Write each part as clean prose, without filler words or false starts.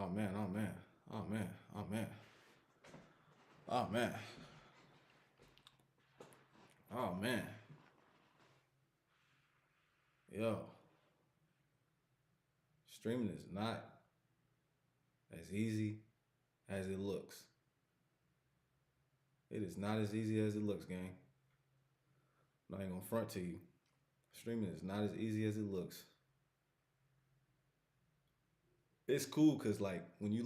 Oh man, oh man, oh man, oh man, oh man, oh man. Yo, streaming is not as easy as it looks. It is not as easy as it looks, gang. I'm not even gonna front to you. Streaming is not as easy as it looks. It's cool because like when you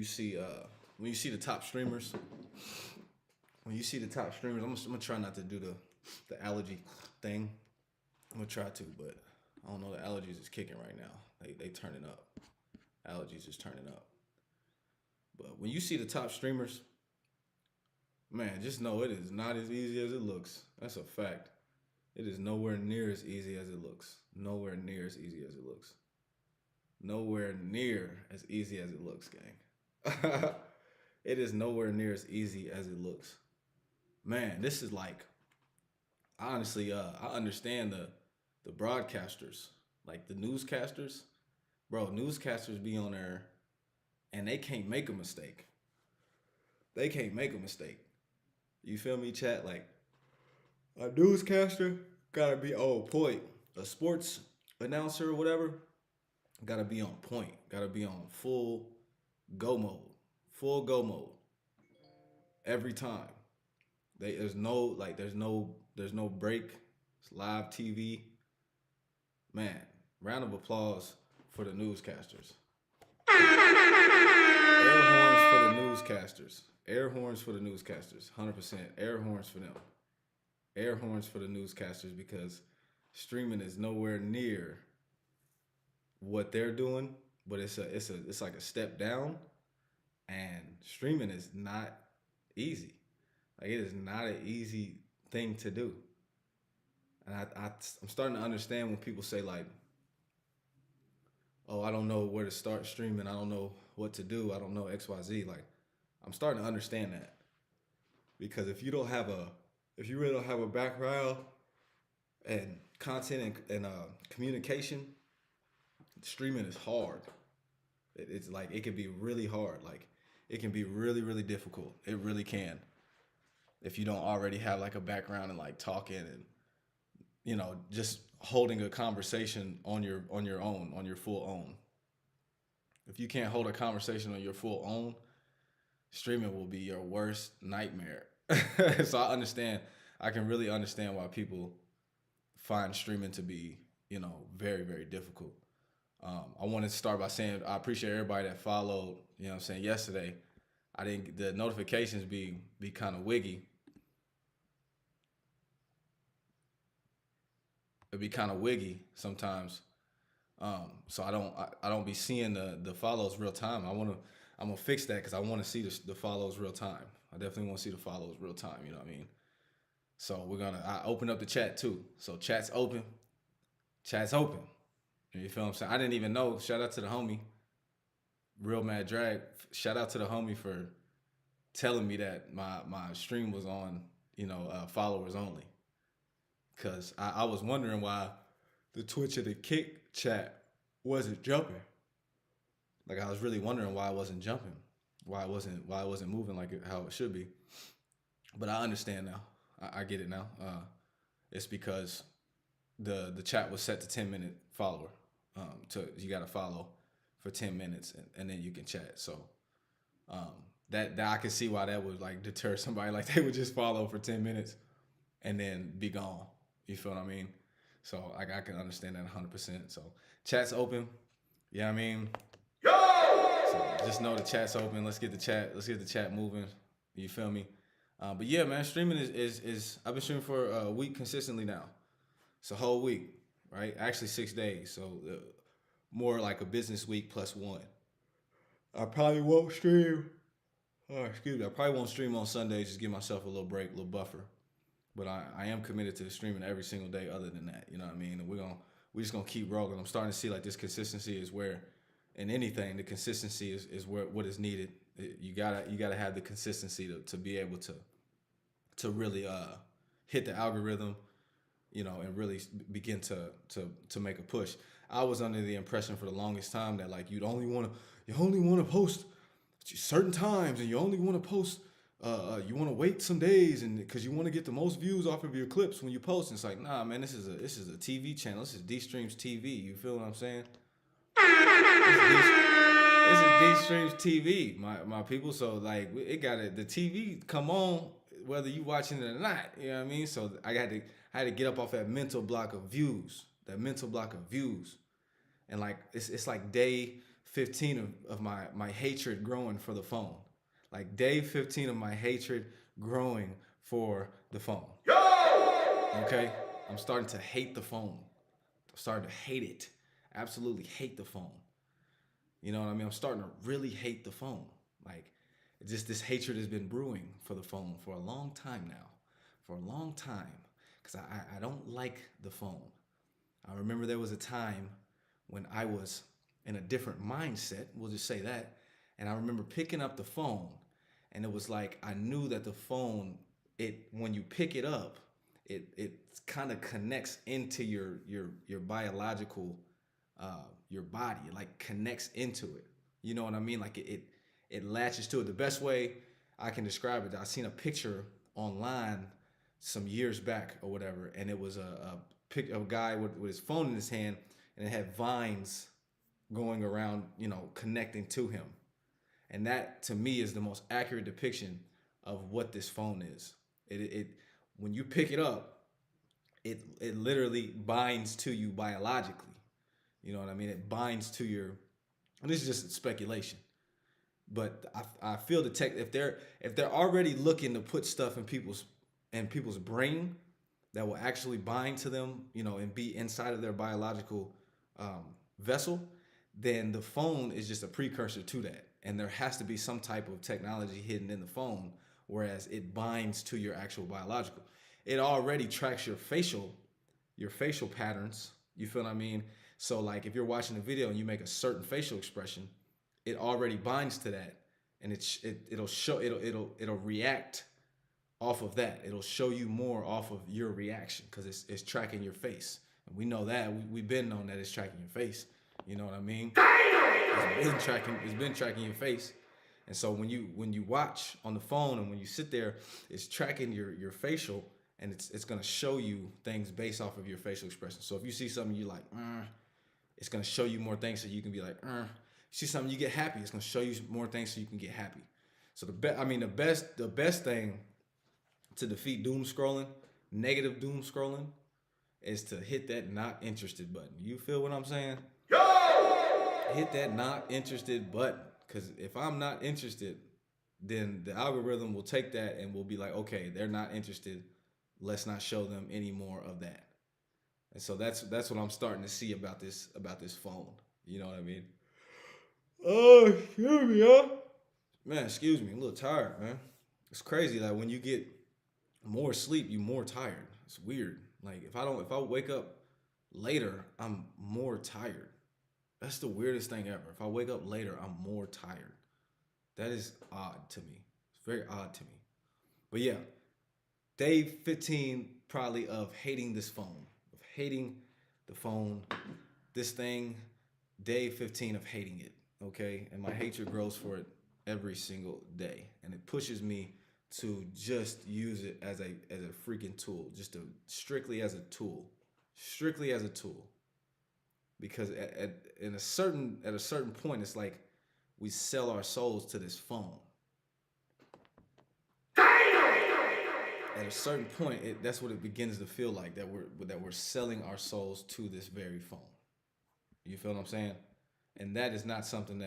see when you see the top streamers, I'm gonna try not to do the allergy thing. I'm gonna try to, but I don't know. The allergies is kicking right now. They turning up. Allergies is turning up. But when you see the top streamers, man, just know it is not as easy as it looks. That's a fact. It is nowhere near as easy as it looks. Nowhere near as easy as it looks. Nowhere near as easy as it looks, gang. It is nowhere near as easy as it looks. Man, this is like honestly, I understand the broadcasters, like the newscasters. Bro, newscasters be on there and they can't make a mistake. They can't make a mistake. You feel me, chat? Like a newscaster gotta be on point. A sports announcer or whatever gotta be on point. Gotta be on full go mode. Full go mode every time. There's no break. It's live TV. Man, round of applause for the newscasters. Air horns for the newscasters. Air horns for the newscasters. 100% air horns for them. Air horns for the newscasters because streaming is nowhere near what they're doing, but it's like a step down. And streaming is not easy. Like it is not an easy thing to do. And I'm starting to understand when people say like, "Oh, I don't know where to start streaming. I don't know what to do. I don't know X Y Z." Like, I'm starting to understand that because if you really don't have a background and content and communication, streaming is hard. It's like it can be really hard. Like it can be really really difficult. It really can if you don't already have like a background in like talking and just holding a conversation on your own, on your full own. If you can't hold a conversation on your full own, streaming will be your worst nightmare. So I understand. I can really understand why people find streaming to be, very very difficult. I wanted to start by saying I appreciate everybody that followed. What I'm saying, yesterday. I didn't. The notifications be kind of wiggy. It'd be kind of wiggy sometimes. So I don't be seeing the follows real time. I'm gonna fix that because I want to see the follows real time. I definitely want to see the follows real time. You know what I mean? So I open up the chat too. So chat's open. Chat's open. You feel what I'm saying? I didn't even know. Shout out to the homie, Real Mad Drag. Shout out to the homie for telling me that my stream was on, followers only. Cause I was wondering why the Twitch of the Kick chat wasn't jumping. Like I was really wondering why it wasn't jumping, why it wasn't moving like how it should be. But I understand now. I get it now. It's because the chat was set to 10-minute follower. To you got to follow for 10 minutes and then you can chat. So um, that I can see why that would like deter somebody. Like they would just follow for 10 minutes and then be gone. You feel what I mean? So I can understand that 100%. So chat's open. Yeah, I mean, so just know the chat's open. Let's get the chat. Let's get the chat moving. You feel me? But yeah, man, streaming is I've been streaming for a week consistently now. It's a whole week, right? Actually 6 days. So more like a business week plus one. I probably won't stream. Oh, excuse me. I probably won't stream on Sunday. Just give myself a little break, a little buffer. But I am committed to streaming every single day. Other than that, you know what I mean. And we're just gonna keep rolling. I'm starting to see like this consistency is where, in anything, the consistency is where what is needed. You gotta have the consistency to be able to really hit the algorithm, and really begin to make a push. I was under the impression for the longest time that like you only want to post certain times, and you only want to post. You want to wait some days, and because you want to get the most views off of your clips when you post. And it's like, nah, man, this is a TV channel. This is D Streams TV. You feel what I'm saying? This is D Streams TV, my people. So like, it got the TV come on whether you watching it or not. You know what I mean? So I had to get up off that mental block of views, and like it's like day 15 of my hatred growing for the phone. Like day 15 of my hatred growing for the phone. Okay? I'm starting to hate the phone. I'm starting to hate it. Absolutely hate the phone. You know what I mean? I'm starting to really hate the phone. Like, just this hatred has been brewing for the phone for a long time now. For a long time. Because I don't like the phone. I remember there was a time when I was in a different mindset. We'll just say that. And I remember picking up the phone, and it was like I knew that the phone, when you pick it up, it kind of connects into your biological your body. It like connects into it. You know what I mean? Like it latches to it. The best way I can describe it, I seen a picture online some years back or whatever, and it was a guy with his phone in his hand, and it had vines going around, connecting to him. And that to me is the most accurate depiction of what this phone is. It when you pick it up, it literally binds to you biologically. You know what I mean? It binds to your. And this is just speculation, but I feel the tech, if they're already looking to put stuff in people's brain that will actually bind to them, and be inside of their biological vessel, then the phone is just a precursor to that. And there has to be some type of technology hidden in the phone, whereas it binds to your actual biological. It already tracks your facial patterns. You feel what I mean? So like if you're watching a video and you make a certain facial expression, it already binds to that, and it'll react off of that. It'll show you more off of your reaction because it's tracking your face, and we know that we've been known that it's tracking your face. You know what I mean? It's been tracking your face. And so when you watch on the phone and when you sit there, it's tracking your facial, and it's gonna show you things based off of your facial expression. So if you see something you like, it's gonna show you more things so you can be like, You see something you get happy, it's gonna show you more things so you can get happy. So the best thing to defeat doom scrolling, negative doom scrolling, is to hit that not interested button. You feel what I'm saying? Hit that not interested button, because if I'm not interested, then the algorithm will take that and will be like, okay, they're not interested, let's not show them any more of that. And so that's what I'm starting to see about this phone. You know what I mean? Oh, excuse me, y'all. Man, excuse me, I'm a little tired, man. It's crazy that when you get more sleep, you more tired. It's weird. Like if I wake up later, I'm more tired. That's the weirdest thing ever. If I wake up later, I'm more tired. That is odd to me. It's very odd to me. But yeah, day 15 probably of hating this phone, of hating the phone, this thing, day 15 of hating it, okay? And my hatred grows for it every single day. And it pushes me to just use it as a freaking tool, just strictly as a tool. Because at a certain point, it's like we sell our souls to this phone. At a certain point, that's what it begins to feel like, that we're selling our souls to this very phone. You feel what I'm saying? And that is not something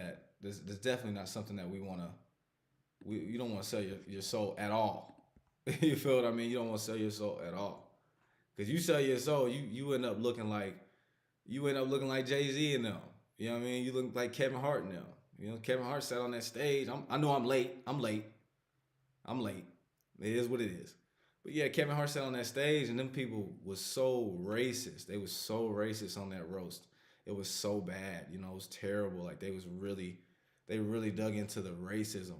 that's definitely not something that you don't want to sell your soul at all. You feel what I mean? You don't want to sell your soul at all. Because you sell your soul, you end up looking like Jay-Z and them. You know what I mean? You look like Kevin Hart and them. You know, Kevin Hart sat on that stage. I know I'm late. It is what it is. But yeah, Kevin Hart sat on that stage, and them people was so racist. They was so racist on that roast. It was so bad. You know, it was terrible. Like they really dug into the racism.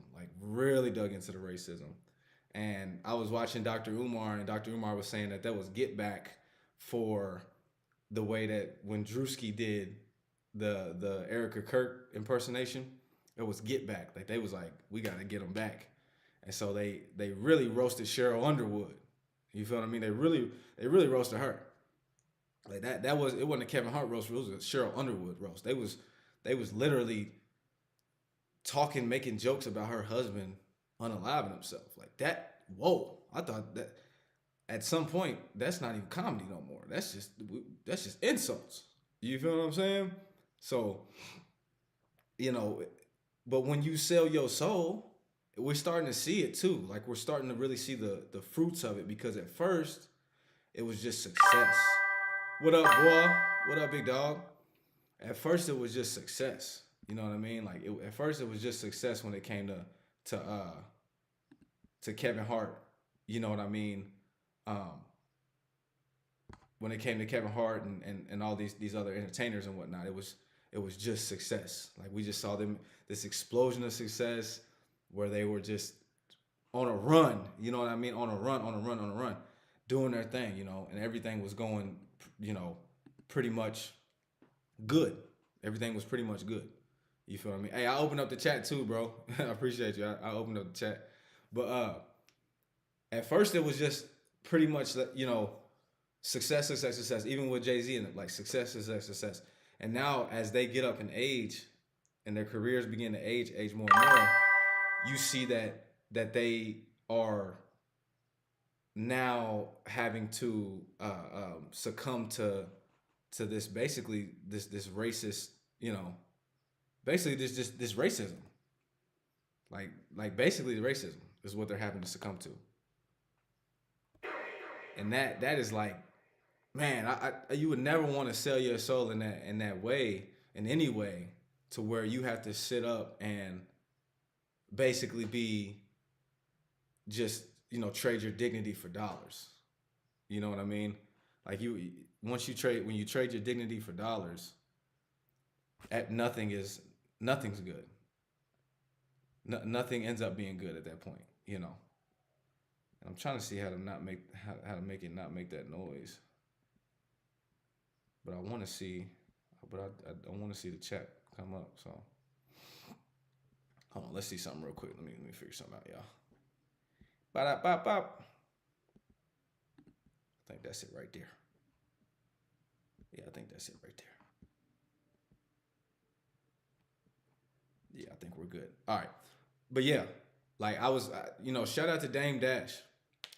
And I was watching Dr. Umar, and Dr. Umar was saying that was get back for the way that when Drewski did the Erica Kirk impersonation. It was Get Back. Like they was like, we gotta get them back, and so they really roasted Cheryl Underwood. You feel what I mean? They really roasted her. Like that was it wasn't a Kevin Hart roast. It was a Cheryl Underwood roast. They was literally talking, making jokes about her husband unaliving himself. Like that. Whoa! I thought that at some point that's not even comedy no more. That's just insults. You feel what I'm saying? So you know, but when you sell your soul, we're starting to see it too. Like we're starting to really see the fruits of it because at first it was just success. What up, boy? What up, big dog? At first it was just success. You know what I mean? Like at first it was just success when it came to Kevin Hart. You know what I mean? Um, when it came to Kevin Hart and all these other entertainers and whatnot, it was just success. Like we just saw them this explosion of success where they were just on a run. You know what I mean? On a run, on a run, on a run, doing their thing. And everything was going, pretty much good. Everything was pretty much good. You feel what I mean? Hey, I opened up the chat too, bro. I appreciate you. I opened up the chat, but at first it was just pretty much success, success, success. Even with Jay Z and like success, success, success. And now as they get up in age, and their careers begin to age more and more, you see that they are now having to succumb to this basically this racist, basically this racism. Like basically the racism is what they're having to succumb to, and that is like, man, you would never want to sell your soul in that way, in any way, to where you have to sit up and basically be just trade your dignity for dollars. You know what I mean? Like when you trade your dignity for dollars, at nothing's good. No, nothing ends up being good at that point. And I'm trying to see how to make it not make that noise. But I want to see, but I want to see the chat come up. So hold on, let's see something real quick. Let me figure something out, y'all. Bop bop bop. I think that's it right there. Yeah, I think that's it right there. Yeah, I think we're good. All right, but yeah, like I was, shout out to Dame Dash.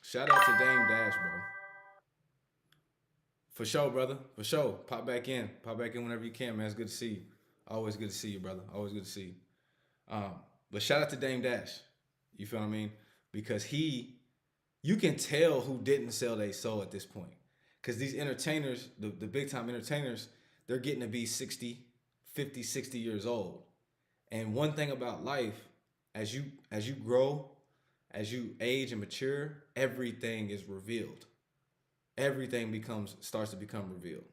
Shout out to Dame Dash, bro. For sure, brother. For sure. Pop back in. Pop back in whenever you can, man. It's good to see you. Always good to see you, brother. Always good to see you. But shout out to Dame Dash. You feel what I mean? Because you can tell who didn't sell their soul at this point. Because these entertainers, the big time entertainers, they're getting to be 60, 50, 60 years old. And one thing about life, as you grow, as you age and mature, everything is revealed. Everything starts to become revealed.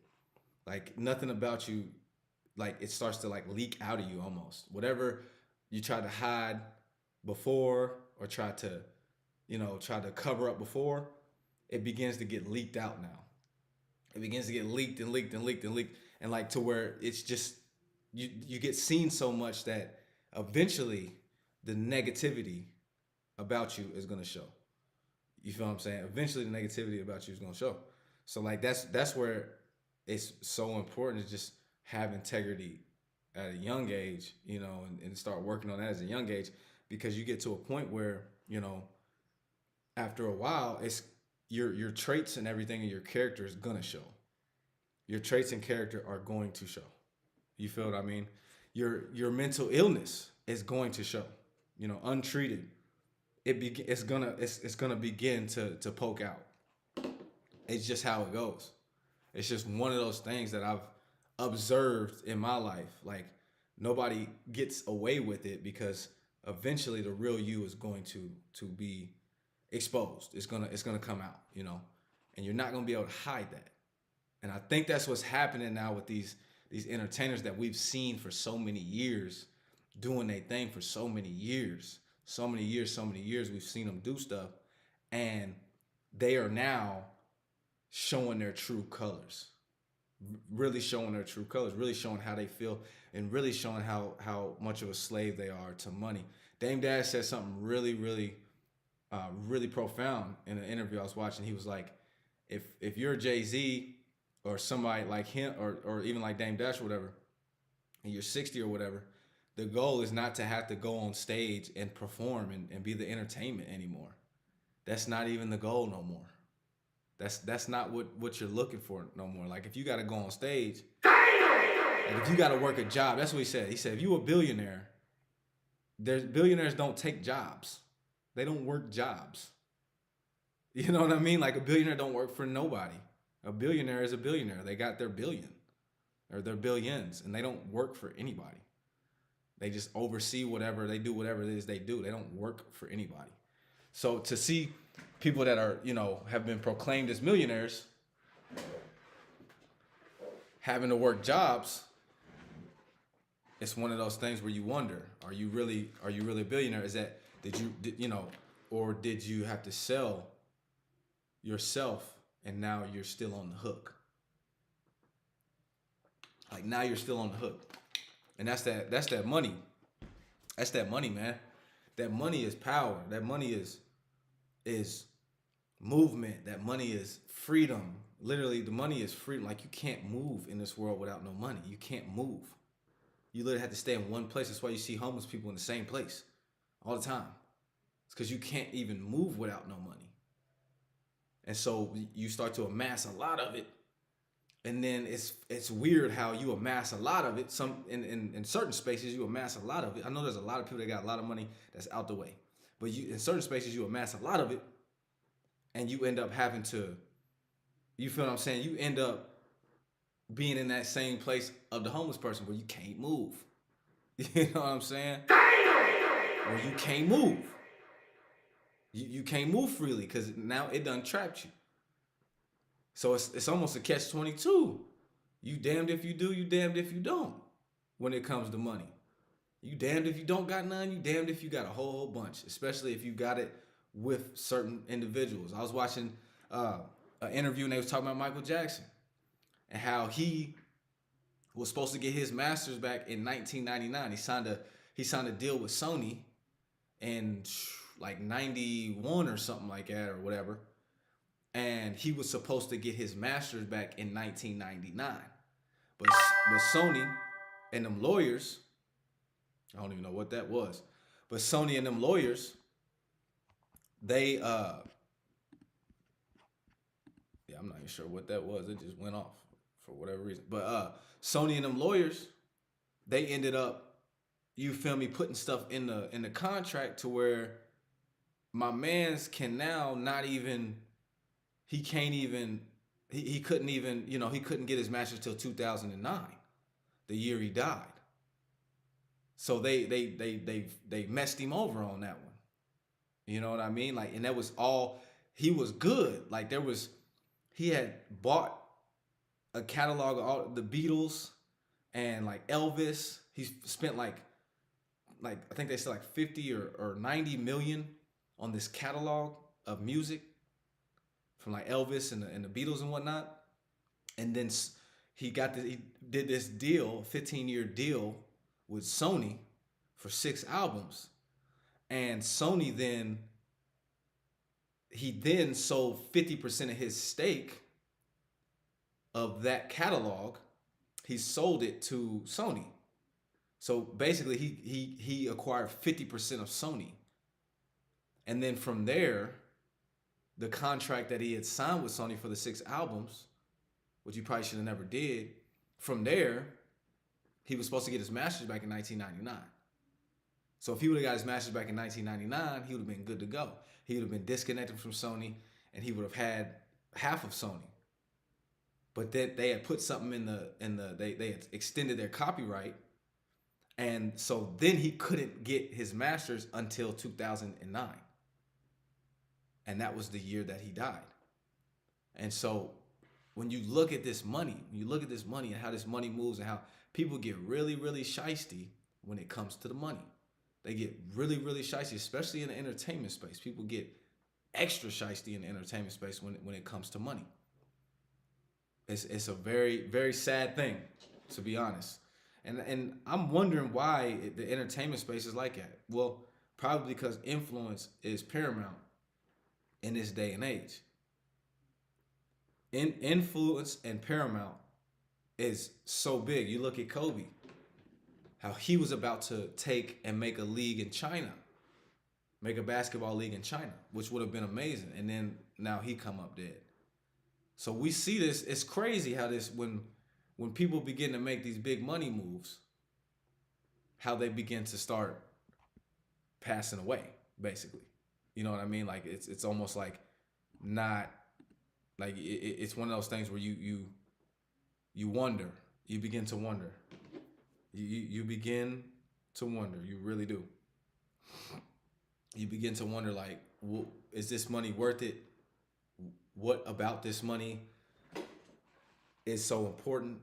Like nothing about you, like it starts to like leak out of you almost. Whatever you tried to hide before or try to cover up before, it begins to get leaked out now. It begins to get leaked and leaked and leaked and leaked, and like to where it's just you get seen so much that eventually the negativity about you is gonna show. You feel what I'm saying? Eventually, the negativity about you is gonna show. So like that's where it's so important to just have integrity at a young age, and start working on that as a young age, because you get to a point where after a while, it's your traits and everything in your character is gonna show. Your traits and character are going to show. You feel what I mean? Your mental illness is going to show. Untreated, it's gonna begin to poke out. It's just how it goes. It's just one of those things that I've observed in my life. Like nobody gets away with it because eventually the real you is going to be exposed. It's gonna come out, and you're not gonna be able to hide that. And I think that's what's happening now with these entertainers that we've seen for so many years, doing their thing for so many years, so many years, so many years. We've seen them do stuff, and they are now showing their true colors really showing their true colors, really showing how they feel, and really showing how much of a slave they are to money. Dame Dash said something really profound in an interview I was watching. He was like, if you're Jay-Z or somebody like him, or even like Dame Dash or whatever, and you're 60 or whatever, the goal is not to have to go on stage and perform and be the entertainment anymore. That's not even the goal no more. That's not what you're looking for no more. Like if you got to go on stage, like if you got to work a job, that's what he said. He said if you a billionaire, billionaires don't take jobs. They don't work jobs. You know what I mean? Like a billionaire don't work for nobody. A billionaire is a billionaire. They got their billion or their billions, and they don't work for anybody. They just oversee whatever they do, whatever it is they do. They don't work for anybody. So to see people that are, have been proclaimed as millionaires having to work jobs, it's one of those things where you wonder, are you really a billionaire? Is that, or did you have to sell yourself and now you're still on the hook? Like now you're still on the hook. And that's that money. That's that money, man. That money is power. That money is movement. That money is freedom. Literally, the money is freedom. Like you can't move in this world without no money. You can't move. You literally have to stay in one place. That's why you see homeless people in the same place all the time. It's because you can't even move without no money. And so you start to amass a lot of it. And then it's weird how you amass a lot of it. Some in certain spaces you amass a lot of it. I know there's a lot of people that got a lot of money that's out the way. But in certain spaces you amass a lot of it and you end up having to, you feel what I'm saying? You end up being in that same place of the homeless person where you can't move. You know what I'm saying? Or you can't move. You can't move freely because now it done trapped you. So it's almost a catch-22. You damned if you do, you damned if you don't when it comes to money. You damned if you don't got none, you damned if you got a whole bunch, especially if you got it with certain individuals. I was watching an interview and they was talking about Michael Jackson and how he was supposed to get his masters back in 1999. He signed a deal with Sony in like 91 or something like that or whatever. And he was supposed to get his masters back in 1999. But Sony and them lawyers, I don't even know what that was, but Sony and them lawyers, they, I'm not even sure what that was. It just went off for whatever reason. But Sony and them lawyers, they ended up, you feel me, putting stuff in the contract to where my man's can now not even, he couldn't even, he couldn't get his master's till 2009, the year he died. So they messed him over on that one. You know what I mean? Like, and that was all, he was good. Like he had bought a catalog of all the Beatles and like Elvis. He spent like I think they said like 50 or 90 million on this catalog of music from like Elvis and the Beatles and whatnot. And then he did this deal, 15-year deal with Sony for 6 albums. And Sony then sold 50% of his stake of that catalog. He sold it to Sony. So basically he acquired 50% of Sony. And then from there, the contract that he had signed with Sony for the 6 albums, which he probably should have never did, from there, he was supposed to get his master's back in 1999. So if he would have got his master's back in 1999, he would have been good to go. He would have been disconnected from Sony, and he would have had half of Sony. But then they had put something they had extended their copyright, and so then he couldn't get his master's until 2009. And that was the year that he died. And so when you look at this money, and how this money moves and how people get really, really shiesty when it comes to the money. They get really, really shiesty, especially in the entertainment space. People get extra shiesty in the entertainment space when it comes to money. It's a very very sad thing, to be honest. And I'm wondering why the entertainment space is like that. Well, probably because influence is paramount in this day and age. Influence and paramount is so big. You look at Kobe, how he was about to take and make a league in China, make a basketball league in China, which would have been amazing. And then now he come up dead. So we see this. It's crazy how this when people begin to make these big money moves, how they begin to start passing away, basically. You know what I mean? Like it's almost like not like it's one of those things where you wonder, you begin to wonder, you begin to wonder, you really do. You begin to wonder like, is this money worth it? What about this money is so important?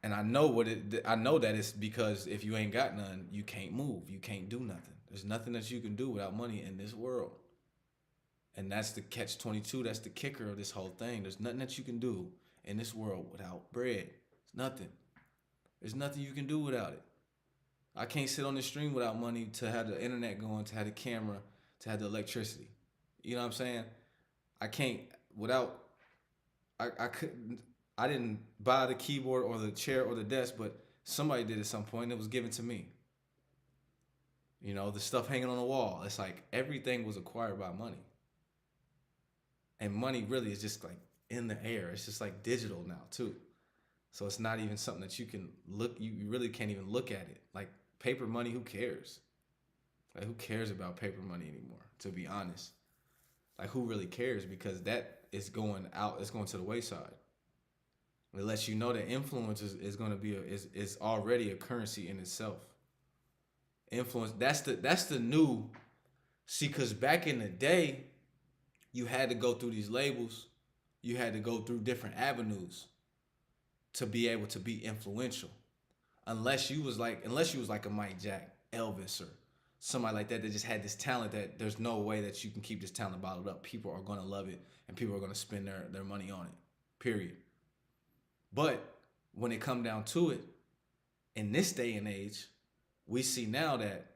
And I know I know that it's because if you ain't got none, you can't move, you can't do nothing. There's nothing that you can do without money in this world. And that's the catch 22. That's the kicker of this whole thing. There's nothing that you can do in this world without bread. It's nothing. There's nothing you can do without it. I can't sit on the stream without money to have the internet going, to have the camera, to have the electricity. You know what I'm saying? I can't without. I couldn't. I didn't buy the keyboard or the chair or the desk, but somebody did at some point. It was given to me. You know, the stuff hanging on the wall. It's like everything was acquired by money. And money really is just like in the air. It's just like digital now too. So it's not even something that you can look, you really can't even look at it. Like paper money, who cares? Like who cares about paper money anymore, to be honest? Like who really cares? Because that is going out, it's going to the wayside. It lets you know that influence is going to be is already a currency in itself. Influence, that's the new, see, because back in the day, you had to go through these labels, you had to go through different avenues to be able to be influential. Unless you was like a Mike Jack, Elvis, or somebody like that just had this talent that there's no way that you can keep this talent bottled up. People are gonna love it and people are gonna spend their money on it. Period. But when it come down to it, in this day and age, we see now that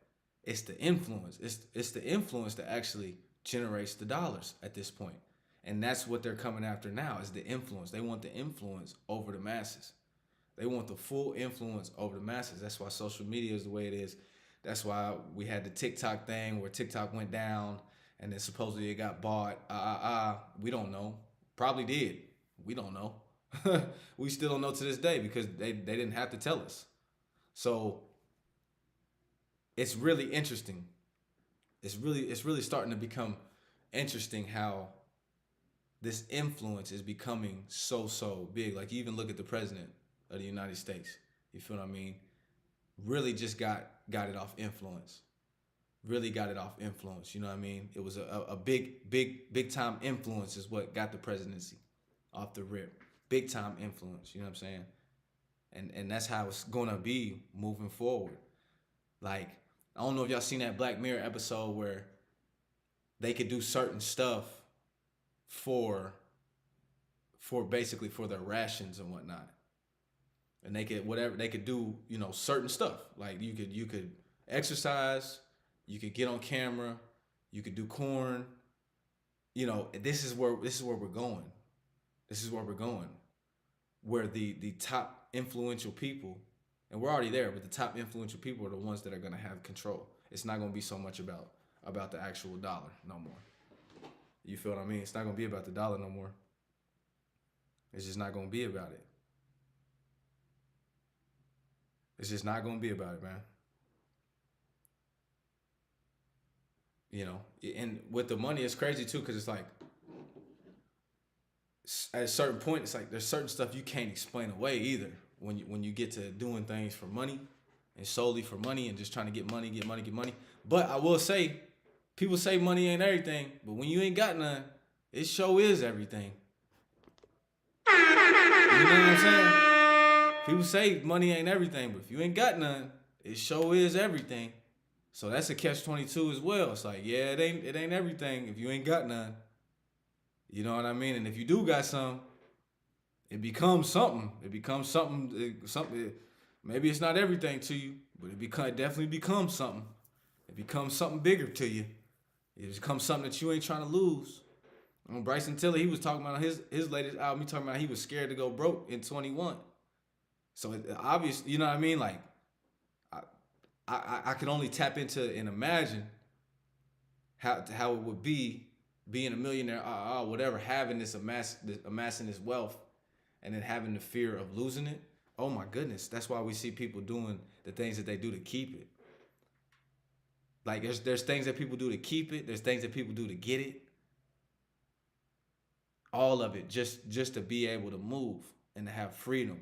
it's the influence. It's the influence that actually generates the dollars at this point. And that's what they're coming after now is the influence. They want the influence over the masses. They want the full influence over the masses. That's why social media is the way it is. That's why we had the TikTok thing where TikTok went down and then supposedly it got bought. We don't know. Probably did. We don't know. We still don't know to this day because they didn't have to tell us. So it's really interesting. It's really starting to become interesting how this influence is becoming so big. Like you even look at the president of the United States. You feel what I mean? Really just got it off influence. Really got it off influence. You know what I mean? It was a big time influence is what got the presidency off the rip. Big time influence. You know what I'm saying? And that's how it's gonna be moving forward. Like, I don't know if y'all seen that Black Mirror episode where they could do certain stuff for basically for their rations and whatnot. And they could do, you know, certain stuff. Like you could exercise, you could get on camera, you could do corn. You know, this is where we're going. This is where we're going. Where the top influential people, and we're already there, but the top influential people are the ones that are gonna have control. It's not gonna be so much about the actual dollar no more. You feel what I mean? It's not gonna be about the dollar no more. It's just not gonna be about it. It's just not gonna be about it, man. You know, and with the money, it's crazy too, because it's like at a certain point, it's like there's certain stuff you can't explain away either. When you get to doing things for money and solely for money and just trying to get money. But I will say, people say money ain't everything, but when you ain't got none, it sure is everything. You know what I'm saying? People say money ain't everything, but if you ain't got none, it sure is everything. So that's a catch-22 as well. It's like, yeah, it ain't everything if you ain't got none. You know what I mean? And if you do got some, it becomes something. It becomes something. Something. Maybe it's not everything to you, but it definitely becomes something. It becomes something bigger to you. It becomes something that you ain't trying to lose. Bryson Tiller, he was talking about his latest album. He talking about he was scared to go broke in 21. So obvious, you know what I mean? Like, I can only tap into and imagine how it would be being a millionaire, whatever, having amassing this wealth, and then having the fear of losing it. Oh my goodness, that's why we see people doing the things that they do to keep it. Like there's things that people do to keep it. There's things that people do to get it. All of it just to be able to move and to have freedom.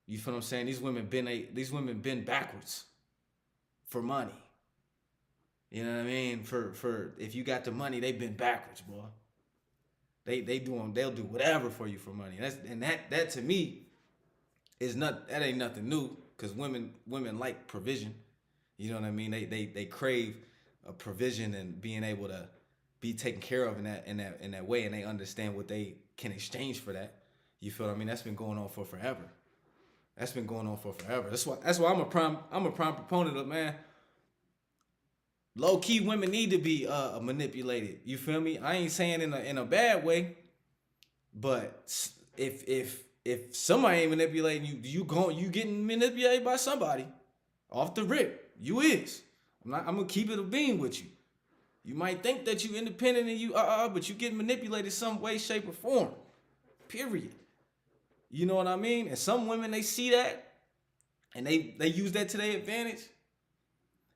You feel what I'm saying? These women been backwards for money. You know what I mean? For if you got the money, they've been backwards, boy. They'll do whatever for you for money. That to me that ain't nothing new, because women like provision. You know what I mean? They crave a provision and being able to be taken care of in that way, and they understand what they can exchange for that. You feel what I mean? That's been going on for forever. That's why I'm a prime proponent of, man. Low key, women need to be manipulated. You feel me? I ain't saying in a bad way, but if somebody ain't manipulating you, you getting manipulated by somebody off the rip. You is. I'm gonna keep it a beam with you. You might think that you independent and you but you get manipulated some way, shape, or form. Period. You know what I mean? And some women, they see that and they use that to their advantage.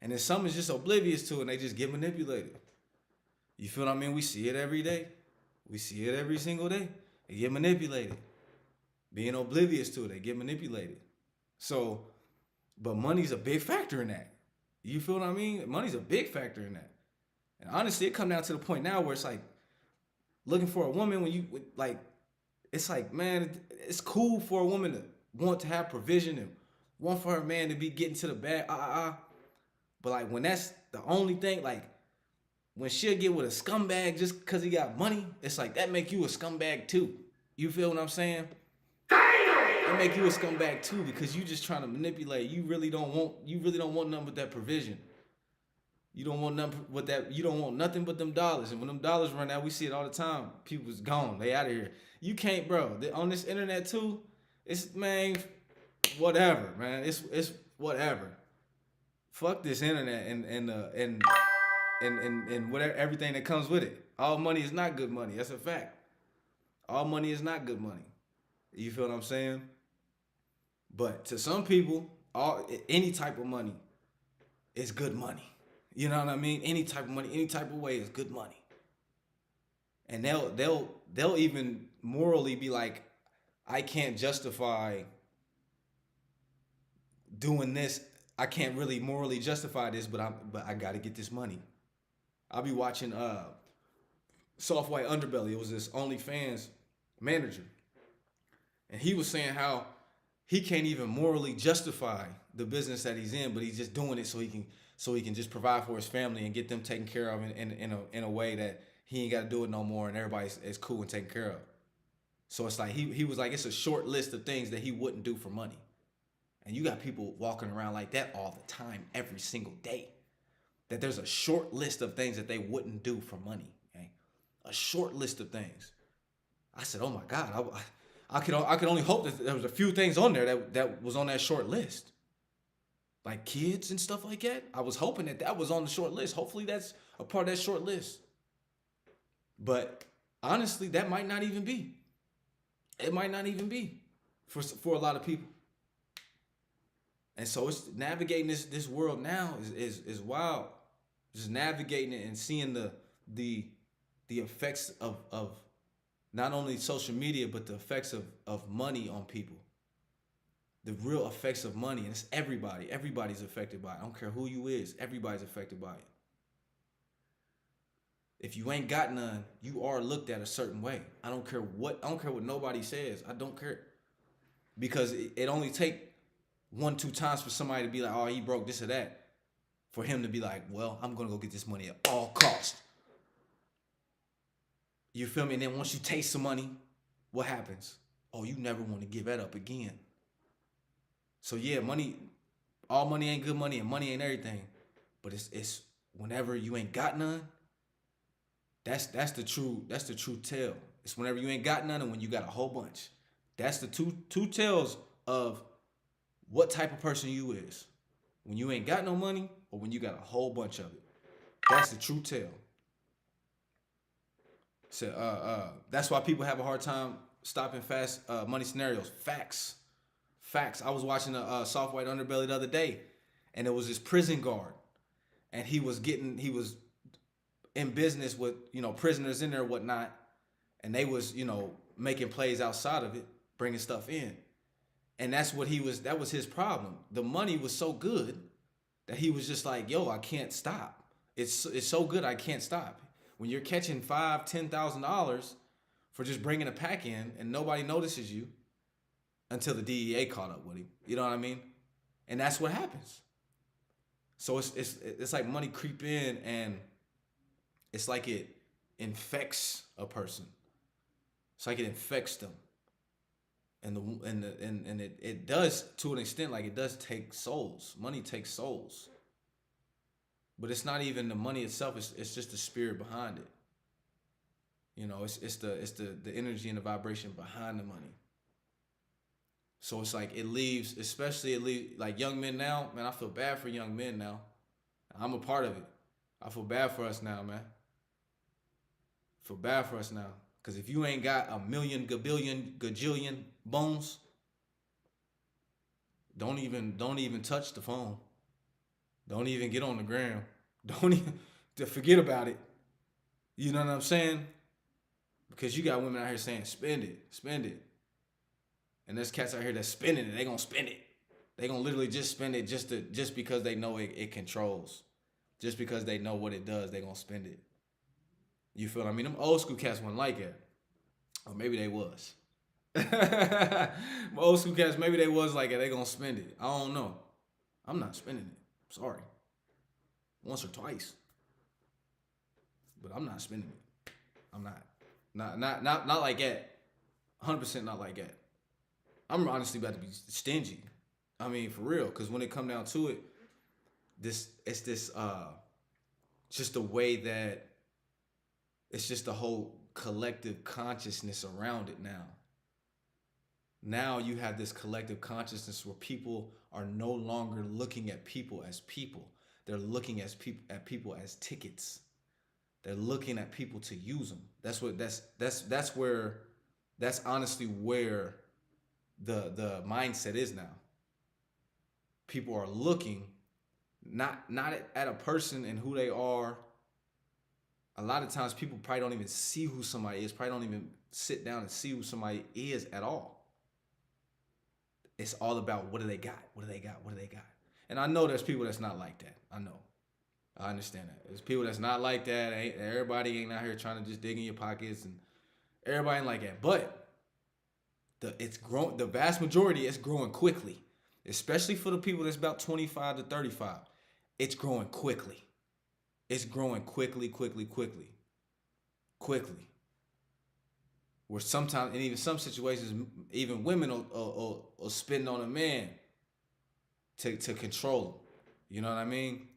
And then some is just oblivious to it and they just get manipulated. You feel what I mean? We see it every day. We see it every single day. They get manipulated. Being oblivious to it, they get manipulated. So, but money's a big factor in that. You feel what I mean? Money's a big factor in that. And honestly, it come down to the point now where it's like looking for a woman it's like, man, it's cool for a woman to want to have provision and want for her man to be getting to the bag, But like when that's the only thing, like when she'll get with a scumbag just because he got money, it's like that make you a scumbag too. You feel what I'm saying? That make you a scumbag too, because you just trying to manipulate. You really don't want nothing but that provision. You don't want nothing but them dollars. And when them dollars run out, we see it all the time. People's gone. They out of here. You can't, bro. On this internet too, it's, man, whatever, man. It's whatever. Fuck this internet and whatever, everything that comes with it. All money is not good money. That's a fact. All money is not good money. You feel what I'm saying? But to some people, any type of money is good money. You know what I mean? Any type of money, any type of way is good money. And they'll even morally be like, I can't justify doing this. I can't really morally justify this, but I gotta get this money. I'll be watching Soft White Underbelly. It was this OnlyFans manager. And he was saying how he can't even morally justify the business that he's in, but he's just doing it so he can just provide for his family and get them taken care of in a way that he ain't got to do it no more, and everybody is cool and taken care of. So it's like he was like, it's a short list of things that he wouldn't do for money. And you got people walking around like that all the time, every single day. That there's a short list of things that they wouldn't do for money. Okay? A short list of things. I said, oh my God, I could only hope that there was a few things on there that was on that short list. Like kids and stuff like that. I was hoping that was on the short list. Hopefully that's a part of that short list. But honestly, that might not even be. It might not even be for a lot of people. And so it's navigating this world now is wild. Just navigating it and seeing the effects of not only social media, but the effects of money on people. The real effects of money. And it's everybody. Everybody's affected by it. I don't care who you is. Everybody's affected by it. If you ain't got none, you are looked at a certain way. I don't care what nobody says. I don't care. Because it only take 1-2 times for somebody to be like, oh, he broke this or that. For him to be like, well, I'm going to go get this money at all costs. You feel me? And then once you taste some money, what happens? Oh, you never want to give that up again. So yeah, money, all money ain't good money, and money ain't everything. But it's whenever you ain't got none, that's the true tale. It's whenever you ain't got none and when you got a whole bunch. That's the two tales of what type of person you is. When you ain't got no money or when you got a whole bunch of it. That's the true tale. So that's why people have a hard time stopping fast money scenarios. Facts. I was watching a Soft White Underbelly the other day, and it was this prison guard, and he was in business with prisoners in there and whatnot, and they was making plays outside of it, bringing stuff in, and that was his problem. The money was so good that he was just like, yo, I can't stop. It's so good I can't stop. When you're catching $5,000-$10,000 for just bringing a pack in and nobody notices you until the DEA caught up with him. You know what I mean? And that's what happens. So it's like money creep in, and it's like it infects a person. It's like it infects them. And it does, to an extent, like it does take souls. Money takes souls. But it's not even the money itself, it's just the spirit behind it. It's the energy and the vibration behind the money. So it's like it leaves like young men now, man, I feel bad for young men now. I'm a part of it. I feel bad for us now, man. I feel bad for us now. Cause if you ain't got a million, gabillion, gajillion bones, don't even touch the phone. Don't even get on the gram. Don't even forget about it. You know what I'm saying? Because you got women out here saying, spend it. And there's cats out here that's spending it. They gonna spend it. They gonna literally just spend it just because they know it controls. Just because they know what it does, they gonna spend it. You feel what I mean? Them old school cats wasn't like it. Or maybe they was. My old school cats, maybe they was like it. They gonna spend it. I don't know. I'm not spending it. Sorry. Once or twice. But I'm not spending it. I'm not. Not like that. 100% not like that. I'm honestly about to be stingy. I mean, for real. Because when it come down to it, it's just the way that it's just the whole collective consciousness around it now. Now you have this collective consciousness where people are no longer looking at people as people. They're looking at people as tickets. They're looking at people to use them. That's honestly where the mindset is now. People are looking not at a person and who they are. A lot of times people probably don't even see who somebody is, probably don't even sit down and see who somebody is at all. It's all about what do they got? What do they got? What do they got? And I know there's people that's not like that. I know. I understand that. There's people that's not like that. Everybody ain't out here trying to just dig in your pockets, and everybody ain't like that. But the vast majority is growing quickly, especially for the people that's about 25 to 35. It's growing quickly. It's growing quickly. Where sometimes, and even some situations, even women will spend on a man to control him. You know what I mean?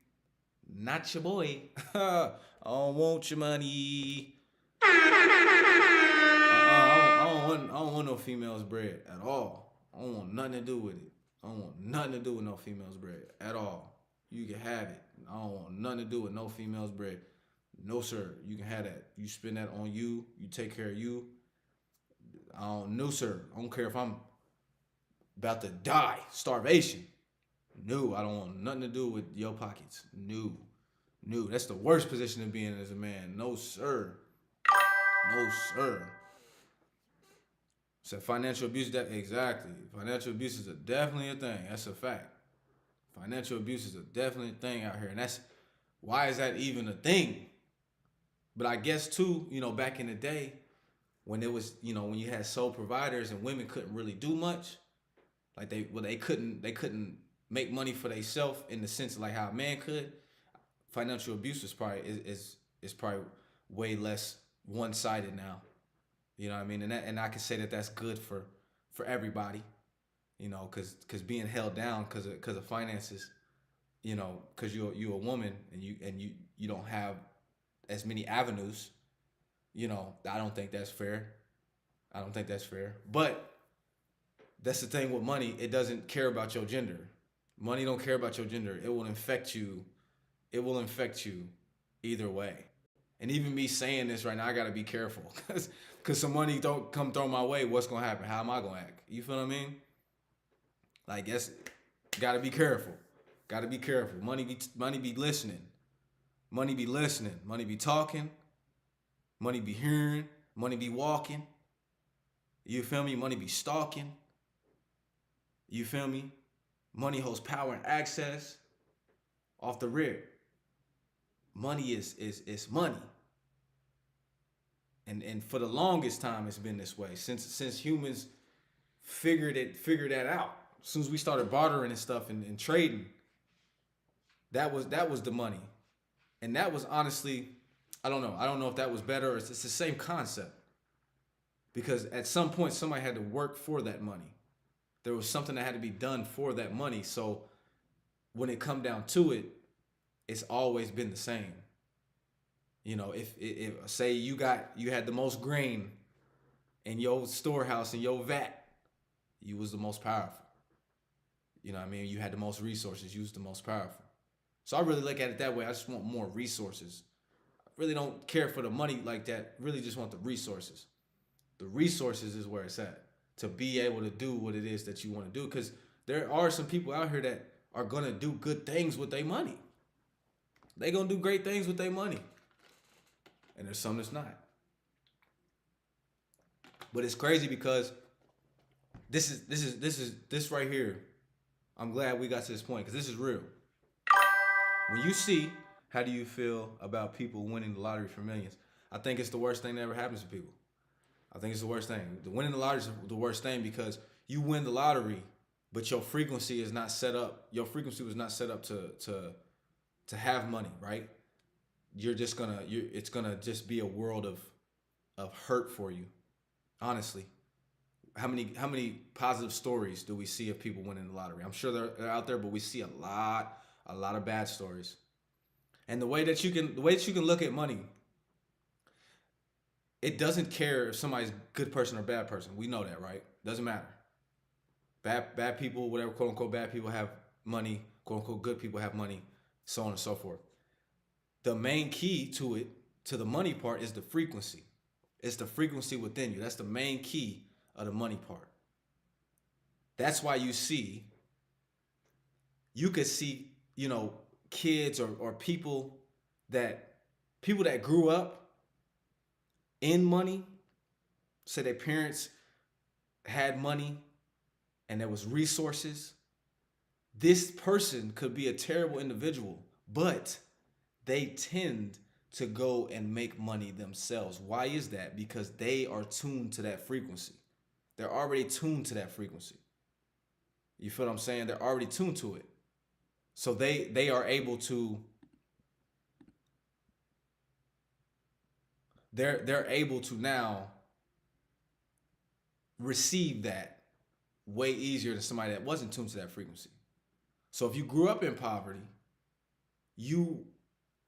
Not your boy. I don't want your money. I don't want no female's bread at all. I don't want nothing to do with it. I don't want nothing to do with no female's bread at all. You can have it. I don't want nothing to do with no female's bread. No, sir. You can have that. You spend that on you. You take care of you. No, sir. I don't care if I'm about to die. Starvation. No, I don't want nothing to do with your pockets. No. That's the worst position to be in as a man. No, sir. So financial abuse, exactly. Financial abuse is definitely a thing. That's a fact. Financial abuse is definitely a thing out here. And that's, why is that even a thing? But I guess too, back in the day, when it was, when you had sole providers and women couldn't really do much, like they couldn't make money for themselves in the sense of like how a man could. Financial abuse is probably way less one-sided now. You know what I mean? And I can say that that's good for everybody. You know, because being held down because of finances. You know, because you're a woman and you don't have as many avenues. You know, I don't think that's fair. I don't think that's fair. But that's the thing with money. It doesn't care about your gender. Money don't care about your gender. It will infect you. It will infect you either way. And even me saying this right now, I gotta be careful because some money don't come throw my way. What's gonna happen? How am I gonna act? You feel what I mean? Like, yes, gotta be careful. Gotta be careful. Money be listening. Money be listening. Money be talking. Money be hearing. Money be walking. You feel me? Money be stalking. You feel me? Money holds power and access. Off the rip. Money is money. And for the longest time it's been this way. Since humans figured that out. As soon as we started bartering and stuff and trading, that was the money. And that was honestly, I don't know. I don't know if that was better or it's the same concept. Because at some point somebody had to work for that money. There was something that had to be done for that money. So when it come down to it, it's always been the same. You know, if say you had the most grain in your storehouse in your vat, you was the most powerful. You know what I mean? You had the most resources, you was the most powerful. So I really look at it that way. I just want more resources. I really don't care for the money like that. Really just want the resources. The resources is where it's at to be able to do what it is that you want to do. Because there are some people out here that are going to do good things with their money. They going to do great things with their money. And there's some that's not. But it's crazy because this right here. I'm glad we got to this point because this is real. When you see, how do you feel about people winning the lottery for millions? I think it's the worst thing that ever happens to people. I think it's the worst thing. The winning the lottery is the worst thing because you win the lottery, but your frequency is not set up. Your frequency was not set up to have money, right? It's gonna just be a world of hurt for you. Honestly, how many positive stories do we see of people winning the lottery? I'm sure they're out there, but we see a lot of bad stories. And the way that you can look at money, it doesn't care if somebody's a good person or bad person. We know that, right? Doesn't matter. Bad people, whatever, quote unquote, bad people have money, quote unquote, good people have money, so on and so forth. The main key to the money part, is the frequency. It's the frequency within you. That's the main key of the money part. That's why you could see, kids or people that grew up in money, say their parents had money and there was resources. This person could be a terrible individual, but they tend to go and make money themselves. Why is that? Because they are tuned to that frequency. They're already tuned to that frequency. You feel what I'm saying? They're already tuned to it. So they are able to, they're able to now receive that way easier than somebody that wasn't tuned to that frequency. So if you grew up in poverty, you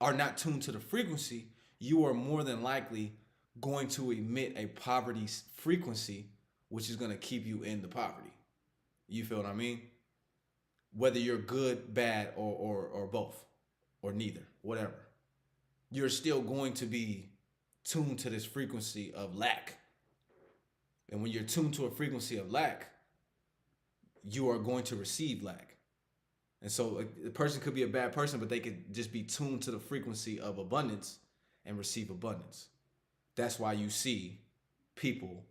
are not tuned to the frequency, you are more than likely going to emit a poverty frequency, which is going to keep you in the poverty. You feel what I mean? Whether you're good, bad, or both, or neither, whatever. You're still going to be tuned to this frequency of lack. And when you're tuned to a frequency of lack, you are going to receive lack. And so a person could be a bad person, but they could just be tuned to the frequency of abundance and receive abundance. That's why you see people,